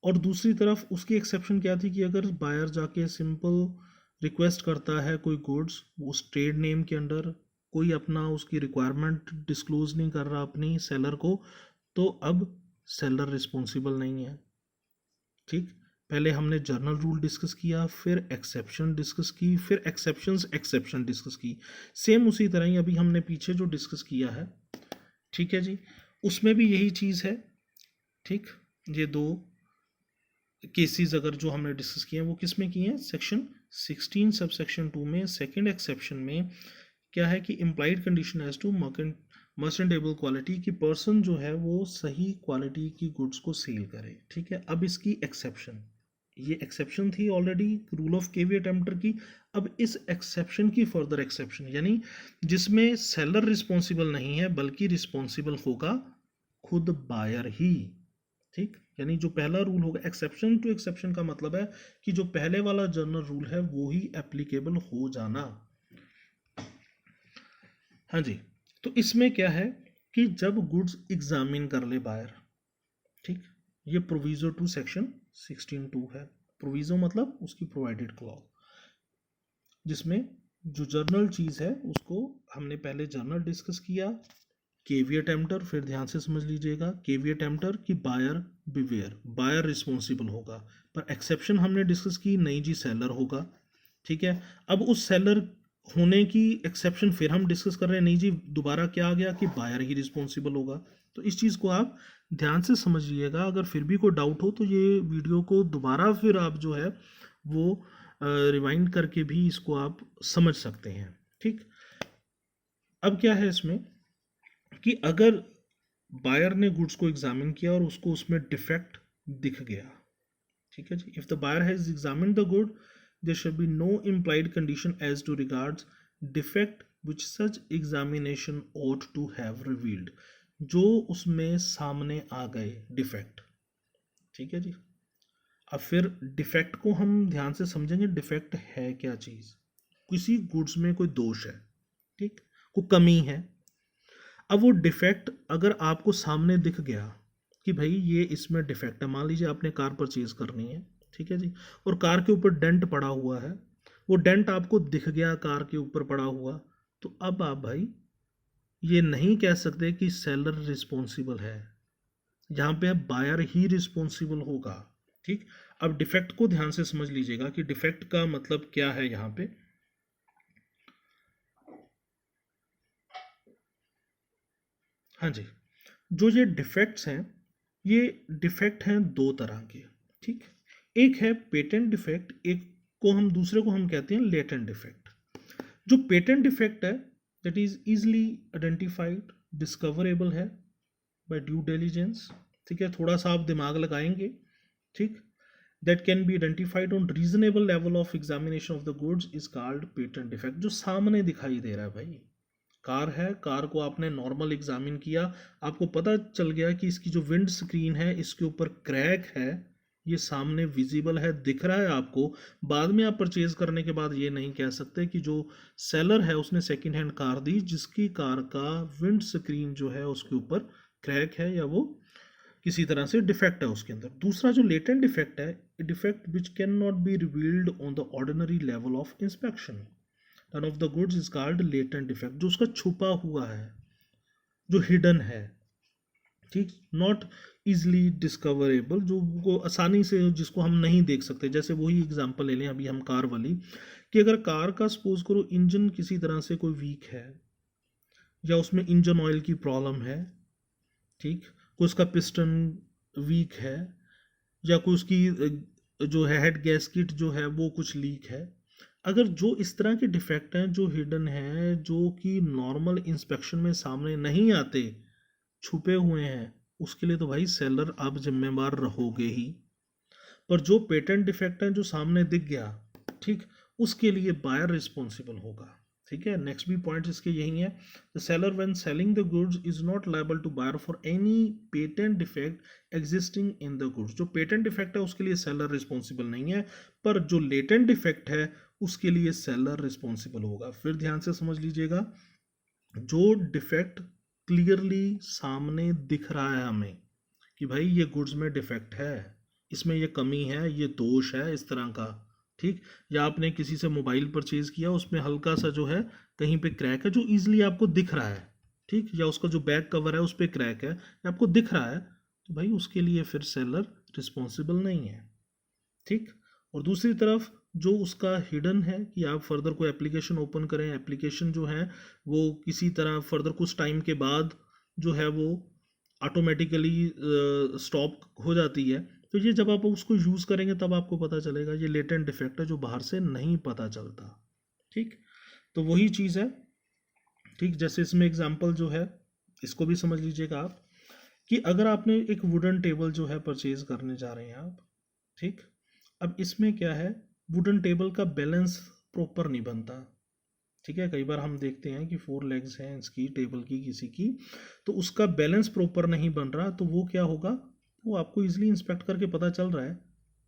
Speaker 1: और दूसरी तरफ उसकी एक्सेप्शन क्या थी कि अगर बायर जाके सिंपल रिक्वेस्ट करता है कोई गुड्स उस ट्रेड नेम के अंडर, कोई अपना उसकी रिक्वायरमेंट डिस्क्लोज नहीं कर रहा अपनी सेलर को, तो अब सेलर रिस्पॉन्सिबल नहीं है। ठीक, पहले हमने जर्नल रूल डिस्कस किया, फिर एक्सेप्शन डिस्कस की, फिर एक्सेप्शन डिस्कस की, सेम उसी तरह ही अभी हमने पीछे जो डिस्कस किया है, ठीक है जी, उसमें भी यही चीज़ है। ठीक, ये दो केसेस अगर जो हमने डिस्कस किए हैं वो किस में किए हैं, सेक्शन 16 सब सेक्शन 2 में सेकेंड एक्सेप्शन में क्या है कि implied condition as to merchantable quality की पर्सन जो है वो सही क्वालिटी की गुड्स को सेल करे, ठीक है। अब इसकी एक्सेप्शन, ये एक्सेप्शन थी ऑलरेडी रूल ऑफ केवी अटेम्प्टर की। अब इस एक्सेप्शन की फर्दर एक्सेप्शन, यानी जिसमें सेलर रिस्पॉन्सिबल नहीं है बल्कि रिस्पॉन्सिबल होगा खुद बायर ही, ठीक। यानी जो पहला रूल होगा, एक्सेप्शन टू एक्सेप्शन का मतलब है कि जो पहले वाला जनरल रूल है वो ही एप्लीकेबल हो जाना। हाँ जी, तो इसमें क्या है कि जब गुड्स एग्जामिन कर ले बायर, ठीक, ये प्रोविजो टू सेक्शन 16(2) है। प्रोविजो मतलब उसकी प्रोवाइडेड क्लॉज, जिसमें जो जर्नल चीज़ है उसको हमने पहले जर्नल डिस्कस किया, केवी अटेम्प्टर, फिर ध्यान से समझ लीजिएगा केवी अटेम्प्टर की बायर बिवेयर, बायर रिस्पॉन्सिबल होगा, पर एक्सेप्शन हमने डिस्कस की नहीं जी, सेलर होगा, ठीक है। अब उस सेलर होने की एक्सेप्शन फिर हम डिस्कस कर रहे हैं, नहीं जी दोबारा क्या आ गया कि बायर ही रिस्पॉन्सिबल होगा। तो इस चीज़ को आप ध्यान से समझिएगा, अगर फिर भी कोई डाउट हो तो ये वीडियो को दोबारा फिर आप जो है वो रिवाइंड करके भी इसको आप समझ सकते हैं, ठीक। अब क्या है इसमें कि अगर बायर ने गुड्स को एग्जामिन किया और उसको उसमें डिफेक्ट दिख गया, ठीक है जी, if the buyer has examined the good there should be no implied condition as to regards defect which such examination ought to have revealed, जो उसमें सामने आ गए डिफेक्ट, ठीक है जी। अब फिर डिफेक्ट को हम ध्यान से समझेंगे, डिफेक्ट है क्या चीज़, किसी गुड्स में कोई दोष है, ठीक, कोई कमी है। अब वो डिफेक्ट अगर आपको सामने दिख गया कि भाई ये इसमें डिफेक्ट है, मान लीजिए आपने कार परचेज करनी है, ठीक है जी, और कार के ऊपर डेंट पड़ा हुआ है, वो डेंट आपको दिख गया कार के ऊपर पड़ा हुआ, तो अब आप भाई ये नहीं कह सकते कि सेलर रिस्पॉन्सिबल है, यहाँ पे बायर ही रिस्पॉन्सिबल होगा, ठीक। अब डिफेक्ट को ध्यान से समझ लीजिएगा कि डिफेक्ट का मतलब क्या है यहाँ पे। हाँ जी, जो ये डिफेक्ट्स हैं, ये डिफेक्ट हैं दो तरह के, ठीक। एक है पेटेंट डिफेक्ट, एक को हम दूसरे को हम कहते हैं लेटेंट डिफेक्ट। जो पेटेंट डिफेक्ट है that is easily identified, discoverable है बाय ड्यू डिलिजेंस, ठीक है, थोड़ा सा आप दिमाग लगाएंगे, ठीक। That can be identified on reasonable level of examination of the goods is called patent defect. जो सामने दिखाई दे रहा है, भाई कार है, कार को आपने नॉर्मल एग्जामिन किया, आपको पता चल गया कि इसकी जो विंड स्क्रीन है इसके ऊपर क्रैक है, ये सामने विजिबल है, दिख रहा है आपको। बाद में आप परचेज करने के बाद ये नहीं कह सकते कि जो सेलर है उसने सेकंड हैंड कार दी जिसकी कार का विंड स्क्रीन जो है उसके ऊपर क्रैक है या वो किसी तरह से डिफेक्ट है उसके अंदर। दूसरा जो लेटेंट डिफेक्ट है, defect which can not be revealed on the ordinary level of inspection, none of the goods is called latent defect, जो उसका छुपा हुआ है, जो हिडन है, ठीक, नॉट इजली डिस्कवरेबल, जो को आसानी से जिसको हम नहीं देख सकते। जैसे वही एग्जांपल ले लें अभी हम कार वाली, कि अगर कार का सपोज करो इंजन किसी तरह से कोई वीक है या उसमें इंजन ऑयल की प्रॉब्लम है, ठीक, कोई उसका पिस्टन वीक है या कोई उसकी जो है हेड गैस्केट जो है वो कुछ लीक है, अगर जो इस तरह के डिफेक्ट हैं जो हिडन है, जो कि नॉर्मल इंस्पेक्शन में सामने नहीं आते, छुपे हुए हैं, उसके लिए तो भाई सेलर आप जिम्मेवार रहोगे ही। पर जो पेटेंट डिफेक्ट है जो सामने दिख गया, ठीक, उसके लिए बायर रिस्पॉन्सिबल होगा, ठीक है। नेक्स्ट भी पॉइंट इसके यही है, the seller when selling the goods is not liable to buyer for any patent defect existing in the goods. जो पेटेंट डिफेक्ट है उसके लिए सेलर रिस्पॉन्सिबल नहीं है, पर जो लेटेंट डिफेक्ट है उसके लिए सेलर रिस्पॉन्सिबल होगा। फिर ध्यान से समझ लीजिएगा, जो डिफेक्ट क्लियरली सामने दिख रहा है हमें कि भाई ये गुड्स में डिफेक्ट है, इसमें ये कमी है, ये दोष है इस तरह का, ठीक, या आपने किसी से मोबाइल परचेज किया उसमें हल्का सा जो है कहीं पे क्रैक है जो इजीली आपको दिख रहा है, ठीक, या उसका जो बैक कवर है उस पर क्रैक है आपको दिख रहा है, तो भाई उसके लिए फिर सेलर रिस्पॉन्सिबल नहीं है, ठीक। और दूसरी तरफ जो उसका हिडन है कि आप फर्दर कोई एप्लीकेशन ओपन करें, एप्लीकेशन जो है वो किसी तरह फर्दर कुछ टाइम के बाद जो है वो ऑटोमेटिकली स्टॉप हो जाती है, तो ये जब आप उसको यूज़ करेंगे तब आपको पता चलेगा ये लेटेंट डिफेक्ट है जो बाहर से नहीं पता चलता, ठीक। तो वही चीज़ है, ठीक, जैसे इसमें एग्जांपल जो है इसको भी समझ लीजिएगा आप कि अगर आपने एक वुडन टेबल जो है परचेज करने जा रहे हैं आप, ठीक, अब इसमें क्या है, वुडन टेबल का बैलेंस प्रॉपर नहीं बनता, ठीक है। कई बार हम देखते हैं कि 4 लेग्स हैं इसकी टेबल की किसी की, तो उसका बैलेंस प्रॉपर नहीं बन रहा, तो वो क्या होगा, वो आपको इजीली इंस्पेक्ट करके पता चल रहा है,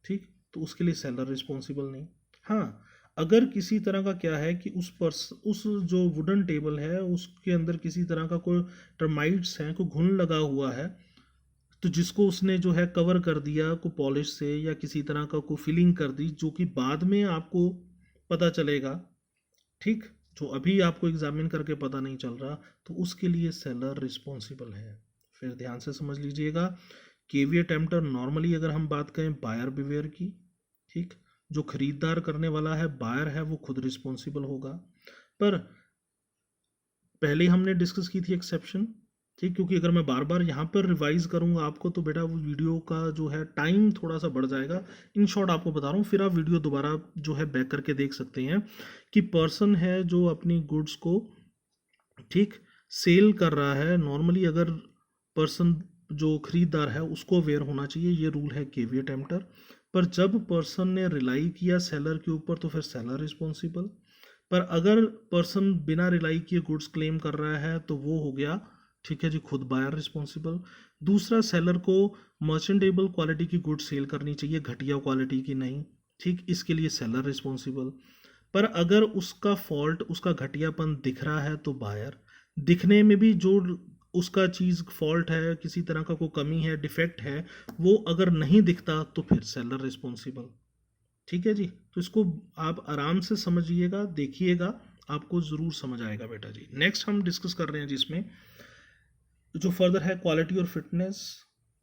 Speaker 1: ठीक, तो उसके लिए सेलर रिस्पॉन्सिबल नहीं। हाँ, अगर किसी तरह का क्या है कि उस जो वुडन टेबल है उसके अंदर किसी तरह का कोई टर्माइट्स हैं, कोई घुन लगा हुआ है, तो जिसको उसने जो है कवर कर दिया को पॉलिश से या किसी तरह का को फिलिंग कर दी, जो कि बाद में आपको पता चलेगा, ठीक, जो अभी आपको एग्जामिन करके पता नहीं चल रहा, तो उसके लिए सेलर रिस्पॉन्सिबल है। फिर ध्यान से समझ लीजिएगा, केवीए टेम्पटर नॉर्मली अगर हम बात करें बायर बिवेयर की, ठीक, जो खरीदार करने वाला है बायर है वो खुद रिस्पॉन्सिबल होगा, पर पहले हमने डिस्कस की थी एक्सेप्शन, ठीक, क्योंकि अगर मैं बार बार यहाँ पर रिवाइज करूँगा आपको तो बेटा वो वीडियो का जो है टाइम थोड़ा सा बढ़ जाएगा। इन शॉर्ट आपको बता रहा हूँ, फिर आप वीडियो दोबारा जो है बैक करके देख सकते हैं कि पर्सन है जो अपनी गुड्स को, ठीक, सेल कर रहा है, नॉर्मली अगर पर्सन जो खरीदार है उसको अवेयर होना चाहिए, ये रूल है केवीए टेम्पटर। पर जब पर्सन ने रिलाई किया सेलर के ऊपर तो फिर सेलर रिस्पॉन्सिबल, पर अगर पर्सन बिना रिलाई किए गुड्स क्लेम कर रहा है तो वो हो गया, ठीक है जी, खुद बायर रिस्पॉन्सिबल। दूसरा, सेलर को मर्चेंटेबल क्वालिटी की गुड्स सेल करनी चाहिए, घटिया क्वालिटी की नहीं, ठीक, इसके लिए सेलर रिस्पॉन्सिबल। पर अगर उसका फॉल्ट, उसका घटियापन दिख रहा है तो बायर, दिखने में भी जो उसका चीज़ फॉल्ट है, किसी तरह का कोई कमी है, डिफेक्ट है, वो अगर नहीं दिखता तो फिर सेलर रिस्पॉन्सिबल, ठीक है जी। तो इसको आप आराम से समझिएगा, देखिएगा, आपको ज़रूर समझ आएगा बेटा जी। नेक्स्ट हम डिस्कस कर रहे हैं जिसमें जो फर्दर है क्वालिटी और फिटनेस,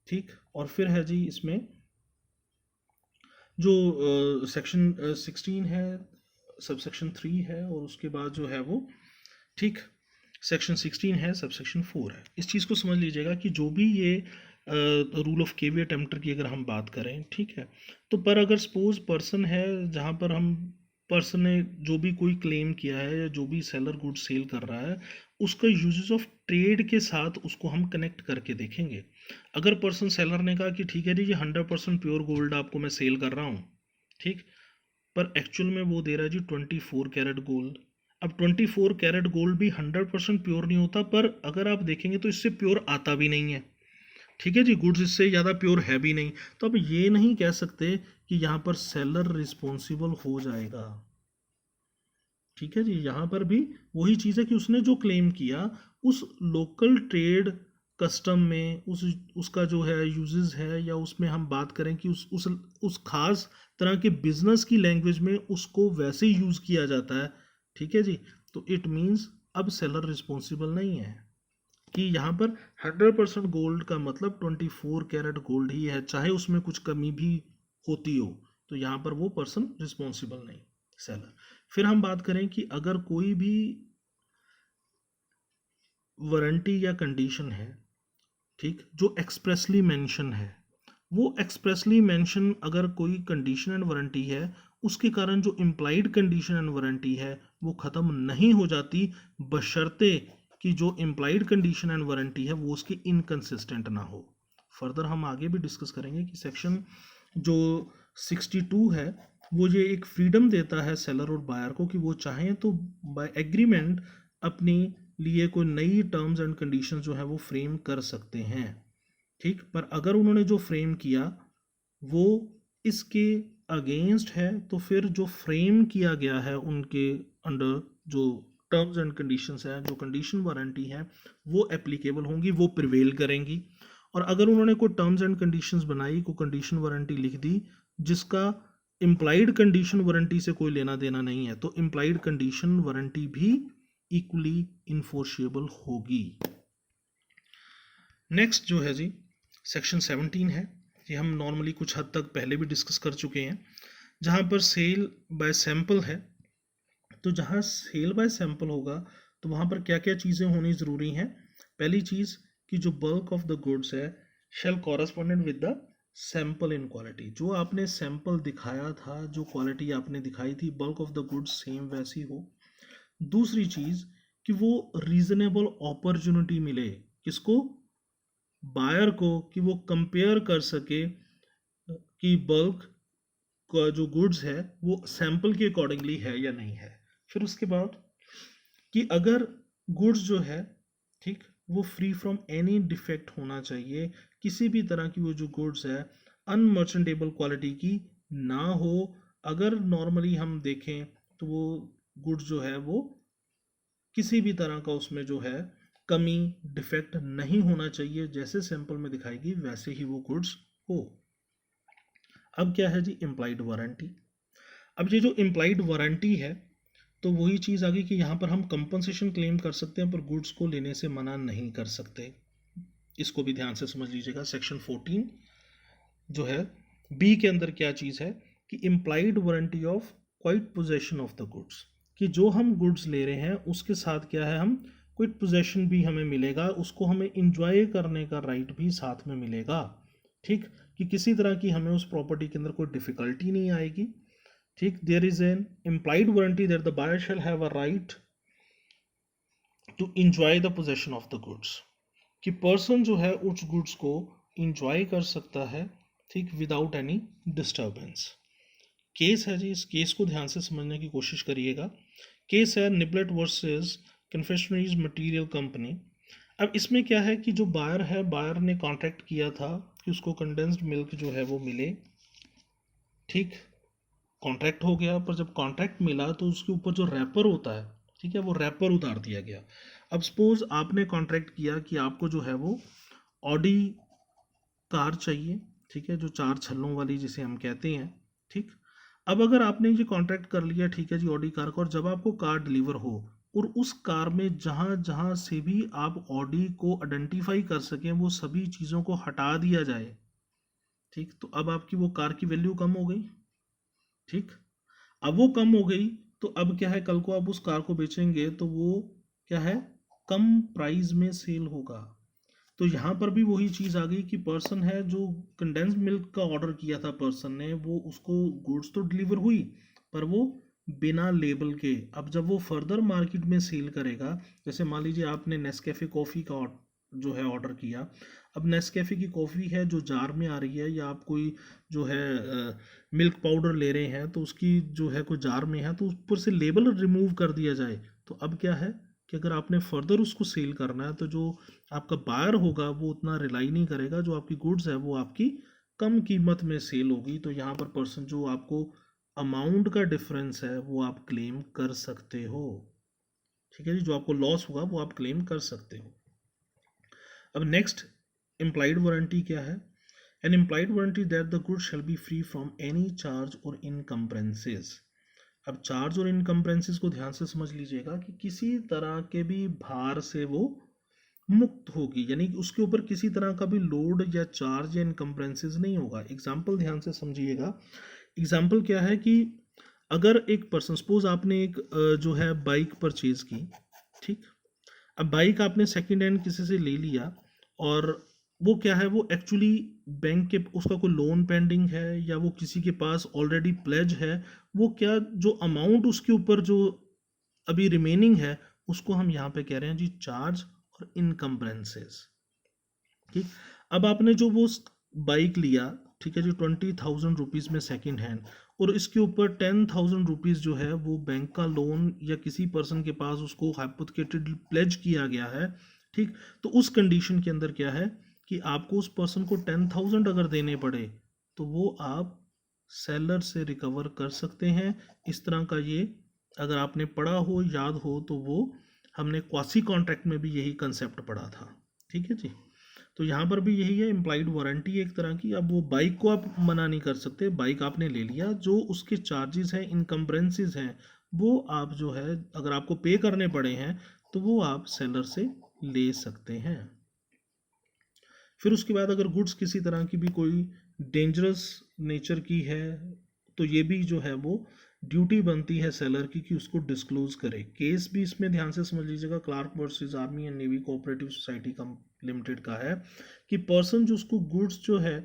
Speaker 1: ठीक, और फिर है जी इसमें जो सेक्शन 16 है, सब सेक्शन 3 है, और उसके बाद जो है वो, ठीक, सेक्शन 16 है, सब सेक्शन 4 है। इस चीज़ को समझ लीजिएगा कि जो भी ये रूल ऑफ केवीए टेम्पटर की अगर हम बात करें, ठीक है, तो पर अगर सपोज पर्सन है जहाँ पर हम, पर्सन ने जो भी कोई क्लेम किया है या जो भी सेलर गुड सेल कर रहा है उसका यूजेस ऑफ ट्रेड के साथ उसको हम कनेक्ट करके देखेंगे। अगर पर्सन सेलर ने कहा कि ठीक है जी ये 100% प्योर गोल्ड आपको मैं सेल कर रहा हूँ, ठीक, पर एक्चुअल में वो दे रहा है जी 24 कैरेट गोल्ड। अब 24 कैरेट गोल्ड भी 100% प्योर नहीं होता, पर अगर आप देखेंगे तो इससे प्योर आता भी नहीं है, ठीक है जी, गुड्स इससे ज़्यादा प्योर है भी नहीं, तो अब ये नहीं कह सकते कि यहाँ पर सेलर रिस्पॉन्सिबल हो जाएगा, ठीक है जी। यहाँ पर भी वही चीज़ है कि उसने जो क्लेम किया उस लोकल ट्रेड कस्टम में उसका जो है यूजेस है, या उसमें हम बात करें कि उस खास तरह के बिजनेस की लैंग्वेज में उसको वैसे ही यूज़ किया जाता है, ठीक है जी। तो इट मीन्स अब सेलर रिस्पॉन्सिबल नहीं है कि यहाँ पर 100% गोल्ड का मतलब 24 कैरेट गोल्ड ही है, चाहे उसमें कुछ कमी भी होती हो, तो यहाँ पर वो पर्सन रिस्पॉन्सिबल नहीं, सेलर। फिर हम बात करें कि अगर कोई भी वारंटी या कंडीशन है, ठीक, जो एक्सप्रेसली मेंशन है, वो एक्सप्रेसली मेंशन अगर कोई कंडीशन एंड वारंटी है, उसके कारण जो इम्प्लाइड कंडीशन एंड वारंटी है वो ख़त्म नहीं हो जाती, बशर्ते कि जो इम्प्लाइड कंडीशन एंड वारंटी है वो उसकी इनकंसिस्टेंट ना हो। फर्दर हम आगे भी डिस्कस करेंगे कि सेक्शन जो 62 है वो ये एक फ्रीडम देता है सेलर और बायर को कि वो चाहें तो बाय एग्रीमेंट अपनी लिए कोई नई टर्म्स एंड कंडीशंस जो है वो फ्रेम कर सकते हैं, ठीक, पर अगर उन्होंने जो फ्रेम किया वो इसके अगेंस्ट है तो फिर जो फ्रेम किया गया है उनके अंडर जो टर्म्स एंड कंडीशंस हैं, जो कंडीशन वारंटी है वो एप्लीकेबल होंगी, वो प्रिवेल करेंगी। और अगर उन्होंने कोई टर्म्स एंड कंडीशंस बनाई, कोई कंडीशन वारंटी लिख दी जिसका इम्प्लाइड कंडीशन वारंटी से कोई लेना देना नहीं है, तो इम्प्लाइड कंडीशन वारंटी भी इक्वली इन्फोर्सेबल होगी। नेक्स्ट जो है जी सेक्शन 17 है, ये हम नॉर्मली कुछ हद तक पहले भी डिस्कस कर चुके हैं, जहाँ पर सेल बाय सैंपल है। तो जहाँ सेल बाय सैंपल होगा तो वहाँ पर क्या क्या चीज़ें होनी ज़रूरी हैं। पहली चीज़ कि जो बल्क ऑफ द गुड्स है shall correspondent with the sample in quality, जो आपने सैंपल दिखाया था, जो क्वालिटी आपने दिखाई थी, bulk of the goods same वैसी हो। दूसरी चीज़ कि वो रीजनेबल अपॉर्चुनिटी मिले, किसको, बायर को, कि वो कंपेयर कर सके कि बल्क का जो गुड्स है वो सैंपल के अकॉर्डिंगली है या नहीं है। फिर उसके बाद कि अगर गुड्स जो है, ठीक, वो फ्री फ्रॉम एनी डिफेक्ट होना चाहिए, किसी भी तरह की वो जो गुड्स है अनमर्चेंटेबल क्वालिटी की ना हो। अगर नॉर्मली हम देखें तो वो गुड्स जो है वो किसी भी तरह का उसमें जो है कमी, डिफेक्ट नहीं होना चाहिए, जैसे सैंपल में दिखाएगी वैसे ही वो गुड्स हो। अब क्या है जी, इम्प्लाइड वारंटी। अब ये जो इम्प्लाइड वारंटी है तो वही चीज़ आ गई कि यहाँ पर हम कंपनसेशन क्लेम कर सकते हैं पर गुड्स को लेने से मना नहीं कर सकते। इसको भी ध्यान से समझ लीजिएगा। सेक्शन 14 जो है बी के अंदर क्या चीज़ है कि implied warranty of quite possession of the goods, कि जो हम गुड्स ले रहे हैं उसके साथ क्या है, हम क्विट पोजेशन भी हमें मिलेगा, उसको हमें इंजॉय करने का राइट भी साथ में मिलेगा। ठीक, कि किसी तरह की हमें उस प्रॉपर्टी के अंदर कोई डिफिकल्टी नहीं आएगी। ठीक, there is an implied warranty that the buyer shall have a right to enjoy the possession of the goods, कि पर्सन जो है उस गुड्स को इंजॉय कर सकता है, ठीक, विदाउट एनी डिस्टर्बेंस। केस है जी, इस केस को ध्यान से समझने की कोशिश करिएगा। केस है निबलेट वर्सेस कन्फेक्शनरीज मटेरियल कंपनी। अब इसमें क्या है कि जो बायर है, बायर ने कॉन्ट्रैक्ट किया था कि उसको कंडेंस्ड मिल्क जो है वो मिले। ठीक, कॉन्ट्रैक्ट हो गया, पर जब कॉन्ट्रैक्ट मिला तो उसके ऊपर जो रैपर होता है, ठीक है, वो रैपर उतार दिया गया। अब सपोज आपने कॉन्ट्रैक्ट किया कि आपको जो है वो ऑडी कार चाहिए, ठीक है, जो 4 छल्लों वाली जिसे हम कहते हैं। ठीक, अब अगर आपने ये कॉन्ट्रैक्ट कर लिया, ठीक है जी, ऑडी कार का, और जब आपको कार डिलीवर हो और उस कार में जहाँ जहाँ से भी आप ऑडी को आइडेंटिफाई कर सकें वो सभी चीज़ों को हटा दिया जाए, ठीक, तो अब आपकी वो कार की वैल्यू कम हो गई। ठीक, अब वो कम हो गई तो अब क्या है, कल को आप उस कार को बेचेंगे तो वो क्या है, कम प्राइस में सेल होगा। तो यहाँ पर भी वही चीज़ आ गई कि पर्सन है जो कंडेंस्ड मिल्क का ऑर्डर किया था पर्सन ने, वो उसको गुड्स तो डिलीवर हुई पर वो बिना लेबल के। अब जब वो फर्दर मार्केट में सेल करेगा, जैसे मान लीजिए आपने नेस्कैफे कॉफ़ी का जो है ऑर्डर किया, अब नेस्कैफे की कॉफ़ी है जो जार में आ रही है, या आप कोई जो है मिल्क पाउडर ले रहे हैं तो उसकी जो है कोई जार में है, तो ऊपर से लेबल रिमूव कर दिया जाए, तो अब क्या है कि अगर आपने फर्दर उसको सेल करना है तो जो आपका बायर होगा वो उतना रिलाई नहीं करेगा, जो आपकी गुड्स है वो आपकी कम कीमत में सेल होगी। तो यहाँ पर पर्सन जो आपको अमाउंट का डिफरेंस है वो आप क्लेम कर सकते हो। ठीक है जी, जो आपको लॉस होगा वो आप क्लेम कर सकते हो। अब नेक्स्ट इम्प्लाइड वारंटी क्या है, an implied warranty that the goods shall be free from any charge और इनकम्प्रेंसेस। अब चार्ज और इनकम्प्रेंसेस को ध्यान से समझ लीजिएगा कि किसी तरह के भी भार से वो मुक्त होगी, यानी कि उसके ऊपर किसी तरह का भी लोड या चार्ज या इनकम्प्रेंसेस नहीं होगा। एग्जाम्पल ध्यान से समझिएगा। एग्जाम्पल क्या है कि अगर एक पर्सन, सपोज आपने एक जो है बाइक परचेज की, ठीक, अब बाइक आपने सेकंड हैंड किसी से ले लिया और वो क्या है, वो एक्चुअली बैंक के उसका कोई लोन पेंडिंग है या वो किसी के पास ऑलरेडी प्लेज है, वो क्या जो अमाउंट उसके ऊपर जो अभी रिमेनिंग है उसको हम यहाँ पे कह रहे हैं जी चार्ज और इनकम्प्रेंसेस। ठीक, अब आपने जो वो बाइक लिया, ठीक है जी, 20,000 रुपीज़ में सेकंड हैंड, और इसके ऊपर 10,000 रुपीज़ जो है वो बैंक का लोन या किसी पर्सन के पास उसको हाइपोथेकेटेड प्लेज किया गया है। ठीक, तो उस कंडीशन के अंदर क्या है कि आपको उस पर्सन को 10,000 अगर देने पड़े तो वो आप सेलर से रिकवर कर सकते हैं। इस तरह का ये अगर आपने पढ़ा हो, याद हो, तो वो हमने क्वासी कॉन्ट्रैक्ट में भी यही कंसेप्ट पढ़ा था। ठीक है जी, तो यहाँ पर भी यही है, इम्प्लाइड वारंटी एक तरह की। अब वो बाइक को आप मना नहीं कर सकते, बाइक आपने ले लिया, जो उसके चार्जेस हैं, इनकम्प्रेंसेस हैं, वो आप जो है अगर आपको पे करने पड़े हैं तो वो आप सेलर से ले सकते हैं। फिर उसके बाद अगर गुड्स किसी तरह की भी कोई डेंजरस नेचर की है तो ये भी जो है वो ड्यूटी बनती है सेलर की कि उसको डिस्क्लोज करे। केस भी इसमें ध्यान से समझ लीजिएगा, Clarke versus Army and Navy Cooperative Society Limited का है कि पर्सन जो उसको गुड्स जो है,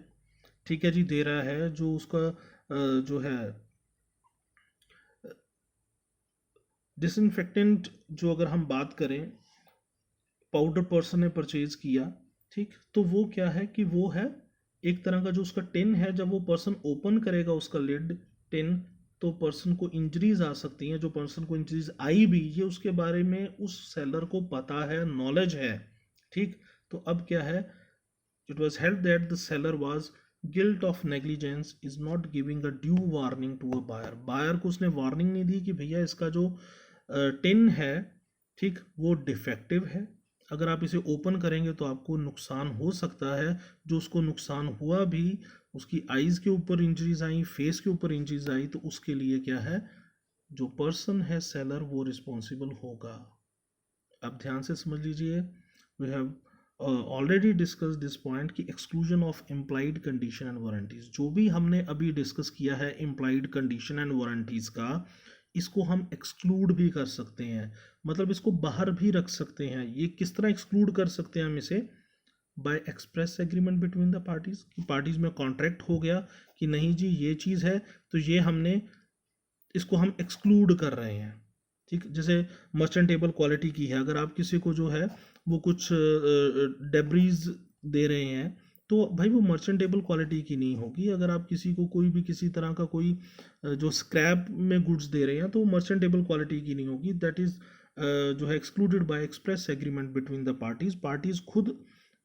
Speaker 1: ठीक है जी, दे रहा है, जो उसका जो है डिसइंफेक्टेंट, जो अगर हम बात करें पाउडर पर्सन ने परचेज किया, ठीक, तो वो क्या है कि वो है एक तरह का जो उसका टिन है, जब वो पर्सन ओपन करेगा उसका लिड टिन, तो पर्सन को इंजरीज आ सकती हैं। जो पर्सन को इंजरीज आई भी, ये उसके बारे में उस सेलर को पता है, नॉलेज है, ठीक। तो अब क्या है, it was held that the seller was guilt of negligence is not giving a due warning to a buyer. Buyer को उसने वार्निंग नहीं दी कि भैया इसका जो टिन है, ठीक, वो डिफेक्टिव है, अगर आप इसे ओपन करेंगे तो आपको नुकसान हो सकता है। जो उसको नुकसान हुआ भी, उसकी आईज के ऊपर इंजरीज आई, फेस के ऊपर इंजरीज आई, तो उसके लिए क्या है, जो पर्सन है सेलर, वो रिस्पॉन्सिबल होगा। अब ध्यान से समझ लीजिए, we have already discuss this point कि exclusion of implied condition and warranties. जो भी हमने अभी डिस्कस किया है इम्प्लाइड कंडीशन एंड वारंटीज का, इसको हम एक्सक्लूड भी कर सकते हैं, मतलब इसको बाहर भी रख सकते हैं। ये किस तरह एक्सक्लूड कर सकते हैं हम इसे, by express agreement between the parties, कि पार्टीज में कॉन्ट्रैक्ट हो गया कि नहीं जी ये चीज़ है, तो ये हमने इसको हम एक्सक्लूड कर रहे हैं, ठीक। जैसे मर्चेंटेबल क्वालिटी की है, अगर आप किसी को जो है वो कुछ डेब्रीज दे रहे हैं, तो भाई वो मर्चेंटेबल क्वालिटी की नहीं होगी। अगर आप किसी को कोई भी किसी तरह का कोई जो स्क्रैप में गुड्स दे रहे हैं, तो वो मर्चेंटेबल क्वालिटी की नहीं होगी। दैट इज जो है excluded by express agreement between the parties. Parties खुद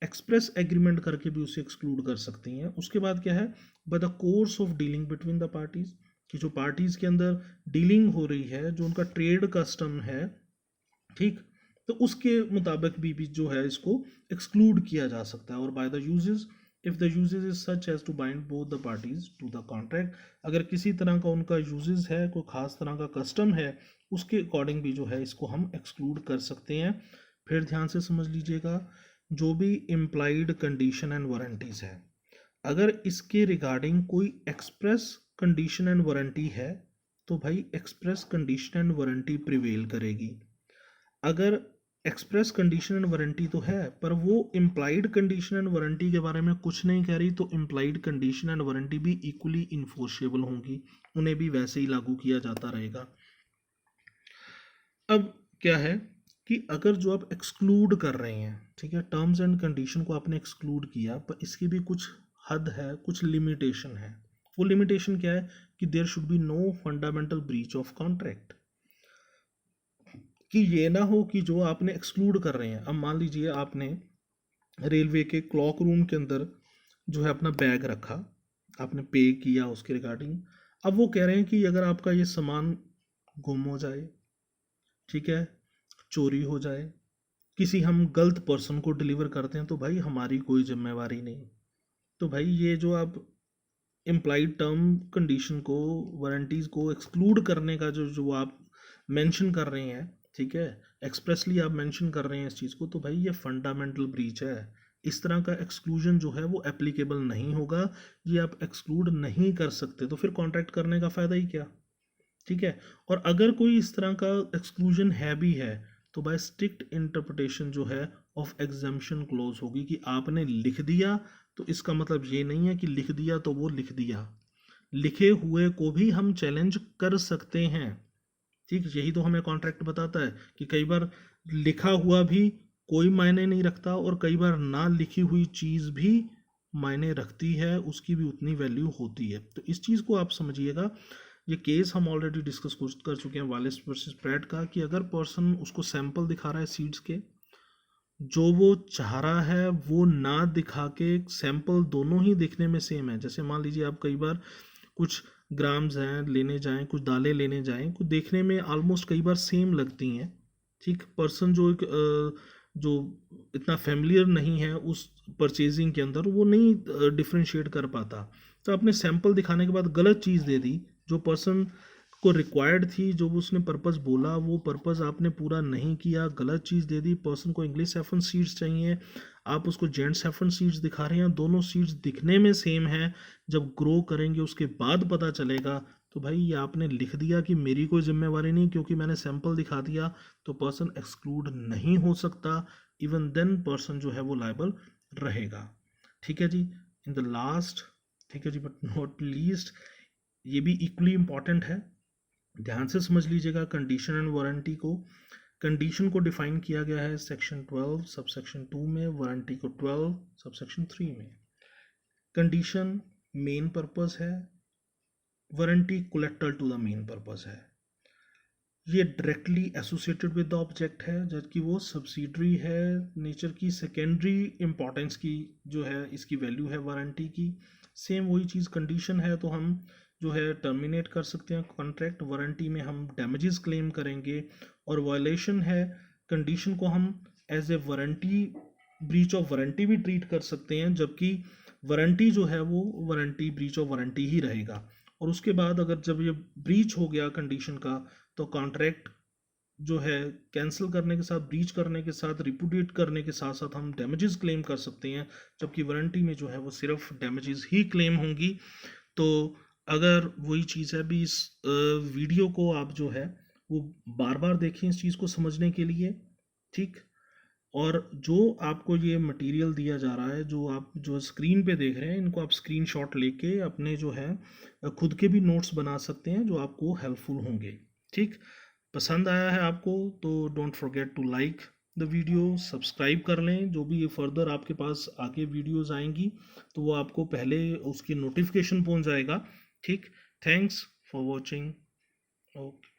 Speaker 1: एक्सप्रेस एग्रीमेंट करके भी उसे एक्सक्लूड कर सकती हैं। उसके बाद क्या है, by the course of dealing between the parties, कि जो पार्टीज के अंदर डीलिंग हो रही है, जो उनका ट्रेड कस्टम है, ठीक, तो उसके मुताबिक भी जो है इसको एक्सक्लूड किया जा सकता है। और by the uses, if the uses is such as to bind both the parties to the contract, अगर किसी तरह का उनका यूजेस है, कोई खास तरह का कस्टम है, उसके अकॉर्डिंग भी जो है इसको हम एक्सक्लूड कर सकते हैं। फिर ध्यान से समझ लीजिएगा, जो भी इम्प्लाइड कंडीशन एंड वारंटीज है, अगर इसके रिगार्डिंग कोई एक्सप्रेस कंडीशन एंड वारंटी है, तो भाई express condition and warranty prevail करेगी। अगर एक्सप्रेस कंडीशन एंड वारंटी तो है, पर वो इम्प्लाइड कंडीशन एंड वारंटी के बारे में कुछ नहीं कह रही, तो इम्प्लाइड कंडीशन एंड वारंटी भी इक्वली इन्फोर्सेबल होंगी, उन्हें भी वैसे ही लागू किया जाता रहेगा। अब क्या है कि अगर जो आप एक्सक्लूड कर रहे हैं, ठीक है, टर्म्स एंड कंडीशन को आपने एक्सक्लूड किया, पर इसकी भी कुछ हद है, कुछ लिमिटेशन है। वो लिमिटेशन क्या है कि there should be no fundamental breach of contract, कि ये ना हो कि जो आपने एक्सक्लूड कर रहे हैं। अब मान लीजिए आपने रेलवे के क्लॉक रूम के अंदर जो है अपना बैग रखा, आपने पे किया उसके रिगार्डिंग, अब वो कह रहे हैं कि अगर आपका ये सामान गुम हो जाए, ठीक है, चोरी हो जाए, किसी हम गलत पर्सन को डिलीवर करते हैं, तो भाई हमारी कोई जिम्मेवारी नहीं। तो भाई ये जो आप इम्प्लाइड टर्म कंडीशन को, वारंटीज को एक्सक्लूड करने का जो जो आप मेंशन कर रहे हैं, ठीक है, एक्सप्रेसली आप मेंशन कर रहे हैं इस चीज़ को, तो भाई ये फंडामेंटल ब्रीच है। इस तरह का एक्सक्लूजन जो है वो एप्लीकेबल नहीं होगा, ये आप एक्सक्लूड नहीं कर सकते, तो फिर कॉन्ट्रैक्ट करने का फ़ायदा ही क्या, ठीक है। और अगर कोई इस तरह का एक्सक्लूजन है भी है, तो बाय स्ट्रिक्ट इंटरप्रिटेशन जो है ऑफ एग्जम्पशन क्लोज होगी, कि आपने लिख दिया, तो इसका मतलब ये नहीं है कि लिख दिया तो वो लिख दिया, लिखे हुए को भी हम चैलेंज कर सकते हैं, ठीक। यही तो हमें कॉन्ट्रैक्ट बताता है कि कई बार लिखा हुआ भी कोई मायने नहीं रखता, और कई बार ना लिखी हुई चीज़ भी मायने रखती है, उसकी भी उतनी वैल्यू होती है। तो इस चीज़ को आप समझिएगा। ये केस हम ऑलरेडी डिस्कस कर चुके हैं वालिस वर्सेस प्रैट का, कि अगर पर्सन उसको सैंपल दिखा रहा है सीड्स के, जो वो चाह रहा है वो ना दिखा के सैंपल दोनों ही दिखने में सेम है। जैसे मान लीजिए आप कई बार कुछ ग्राम्स हैं लेने जाएं, कुछ दालें लेने जाएं, कुछ देखने में ऑलमोस्ट कई बार सेम लगती हैं, ठीक। पर्सन जो एक जो इतना फेमिलियर नहीं है उस परचेजिंग के अंदर, वो नहीं डिफ्रेंशिएट कर पाता, तो आपने सैंपल दिखाने के बाद गलत चीज़ दे दी। जो पर्सन को रिक्वायर्ड थी, जो उसने पर्पस बोला, वो पर्पस आपने पूरा नहीं किया, गलत चीज़ दे दी। पर्सन को इंग्लिश सैफरन सीड्स चाहिए, आप उसको जेंट सैफरन सीड्स दिखा रहे हैं, दोनों सीड्स दिखने में सेम है, जब ग्रो करेंगे उसके बाद पता चलेगा, तो भाई ये आपने लिख दिया कि मेरी कोई जिम्मेवारी नहीं क्योंकि मैंने सैंपल दिखा दिया, तो पर्सन एक्सक्लूड नहीं हो सकता। इवन देन पर्सन जो है वो लायबल रहेगा, ठीक है जी। इन द लास्ट, ठीक है जी, बट नॉट लीस्ट, ये भी इक्वली इम्पॉर्टेंट है, ध्यान से समझ लीजिएगा कंडीशन एंड वारंटी को। कंडीशन को डिफाइन किया गया है सेक्शन 12 सबसेक्शन 2 में, वारंटी को 12 सबसेक्शन 3 में। कंडीशन मेन पर्पस है, warranty collateral to the main purpose है। ये directly associated with the object है, जबकि वो सब्सिडरी है नेचर की, सेकेंडरी इंपॉर्टेंस की जो है इसकी वैल्यू है वारंटी की। सेम वही चीज़ कंडीशन है तो हम जो है टर्मिनेट कर सकते हैं कॉन्ट्रैक्ट, वारंटी में हम डैमेजेस क्लेम करेंगे, और वायलेशन है कंडीशन को हम as a warranty breach of warranty भी ट्रीट कर सकते हैं, जबकि वारंटी जो है वो वारंटी ब्रीच ऑफ वारंटी ही रहेगा। और उसके बाद अगर जब ये ब्रीच हो गया कंडीशन का तो कॉन्ट्रैक्ट जो है कैंसिल करने के साथ, ब्रीच करने के साथ, रिपुडिएट करने के साथ साथ हम डैमेजेस क्लेम कर सकते हैं, जबकि वारंटी में जो है वो सिर्फ डैमेजेस ही क्लेम होंगी। तो अगर वही चीज़ है भी, इस वीडियो को आप जो है वो बार बार देखें इस चीज़ को समझने के लिए, ठीक। और जो आपको ये मटेरियल दिया जा रहा है, जो आप जो स्क्रीन पे देख रहे हैं, इनको आप स्क्रीनशॉट लेके अपने जो है खुद के भी नोट्स बना सकते हैं जो आपको हेल्पफुल होंगे, ठीक। पसंद आया है आपको तो don't forget to like the video, subscribe कर लें। जो भी ये फर्दर आपके पास आगे वीडियोस आएंगी तो वो आपको पहले उसकी नोटिफिकेशन पहुंच जाएगा, ठीक। Thanks for watching. ओके।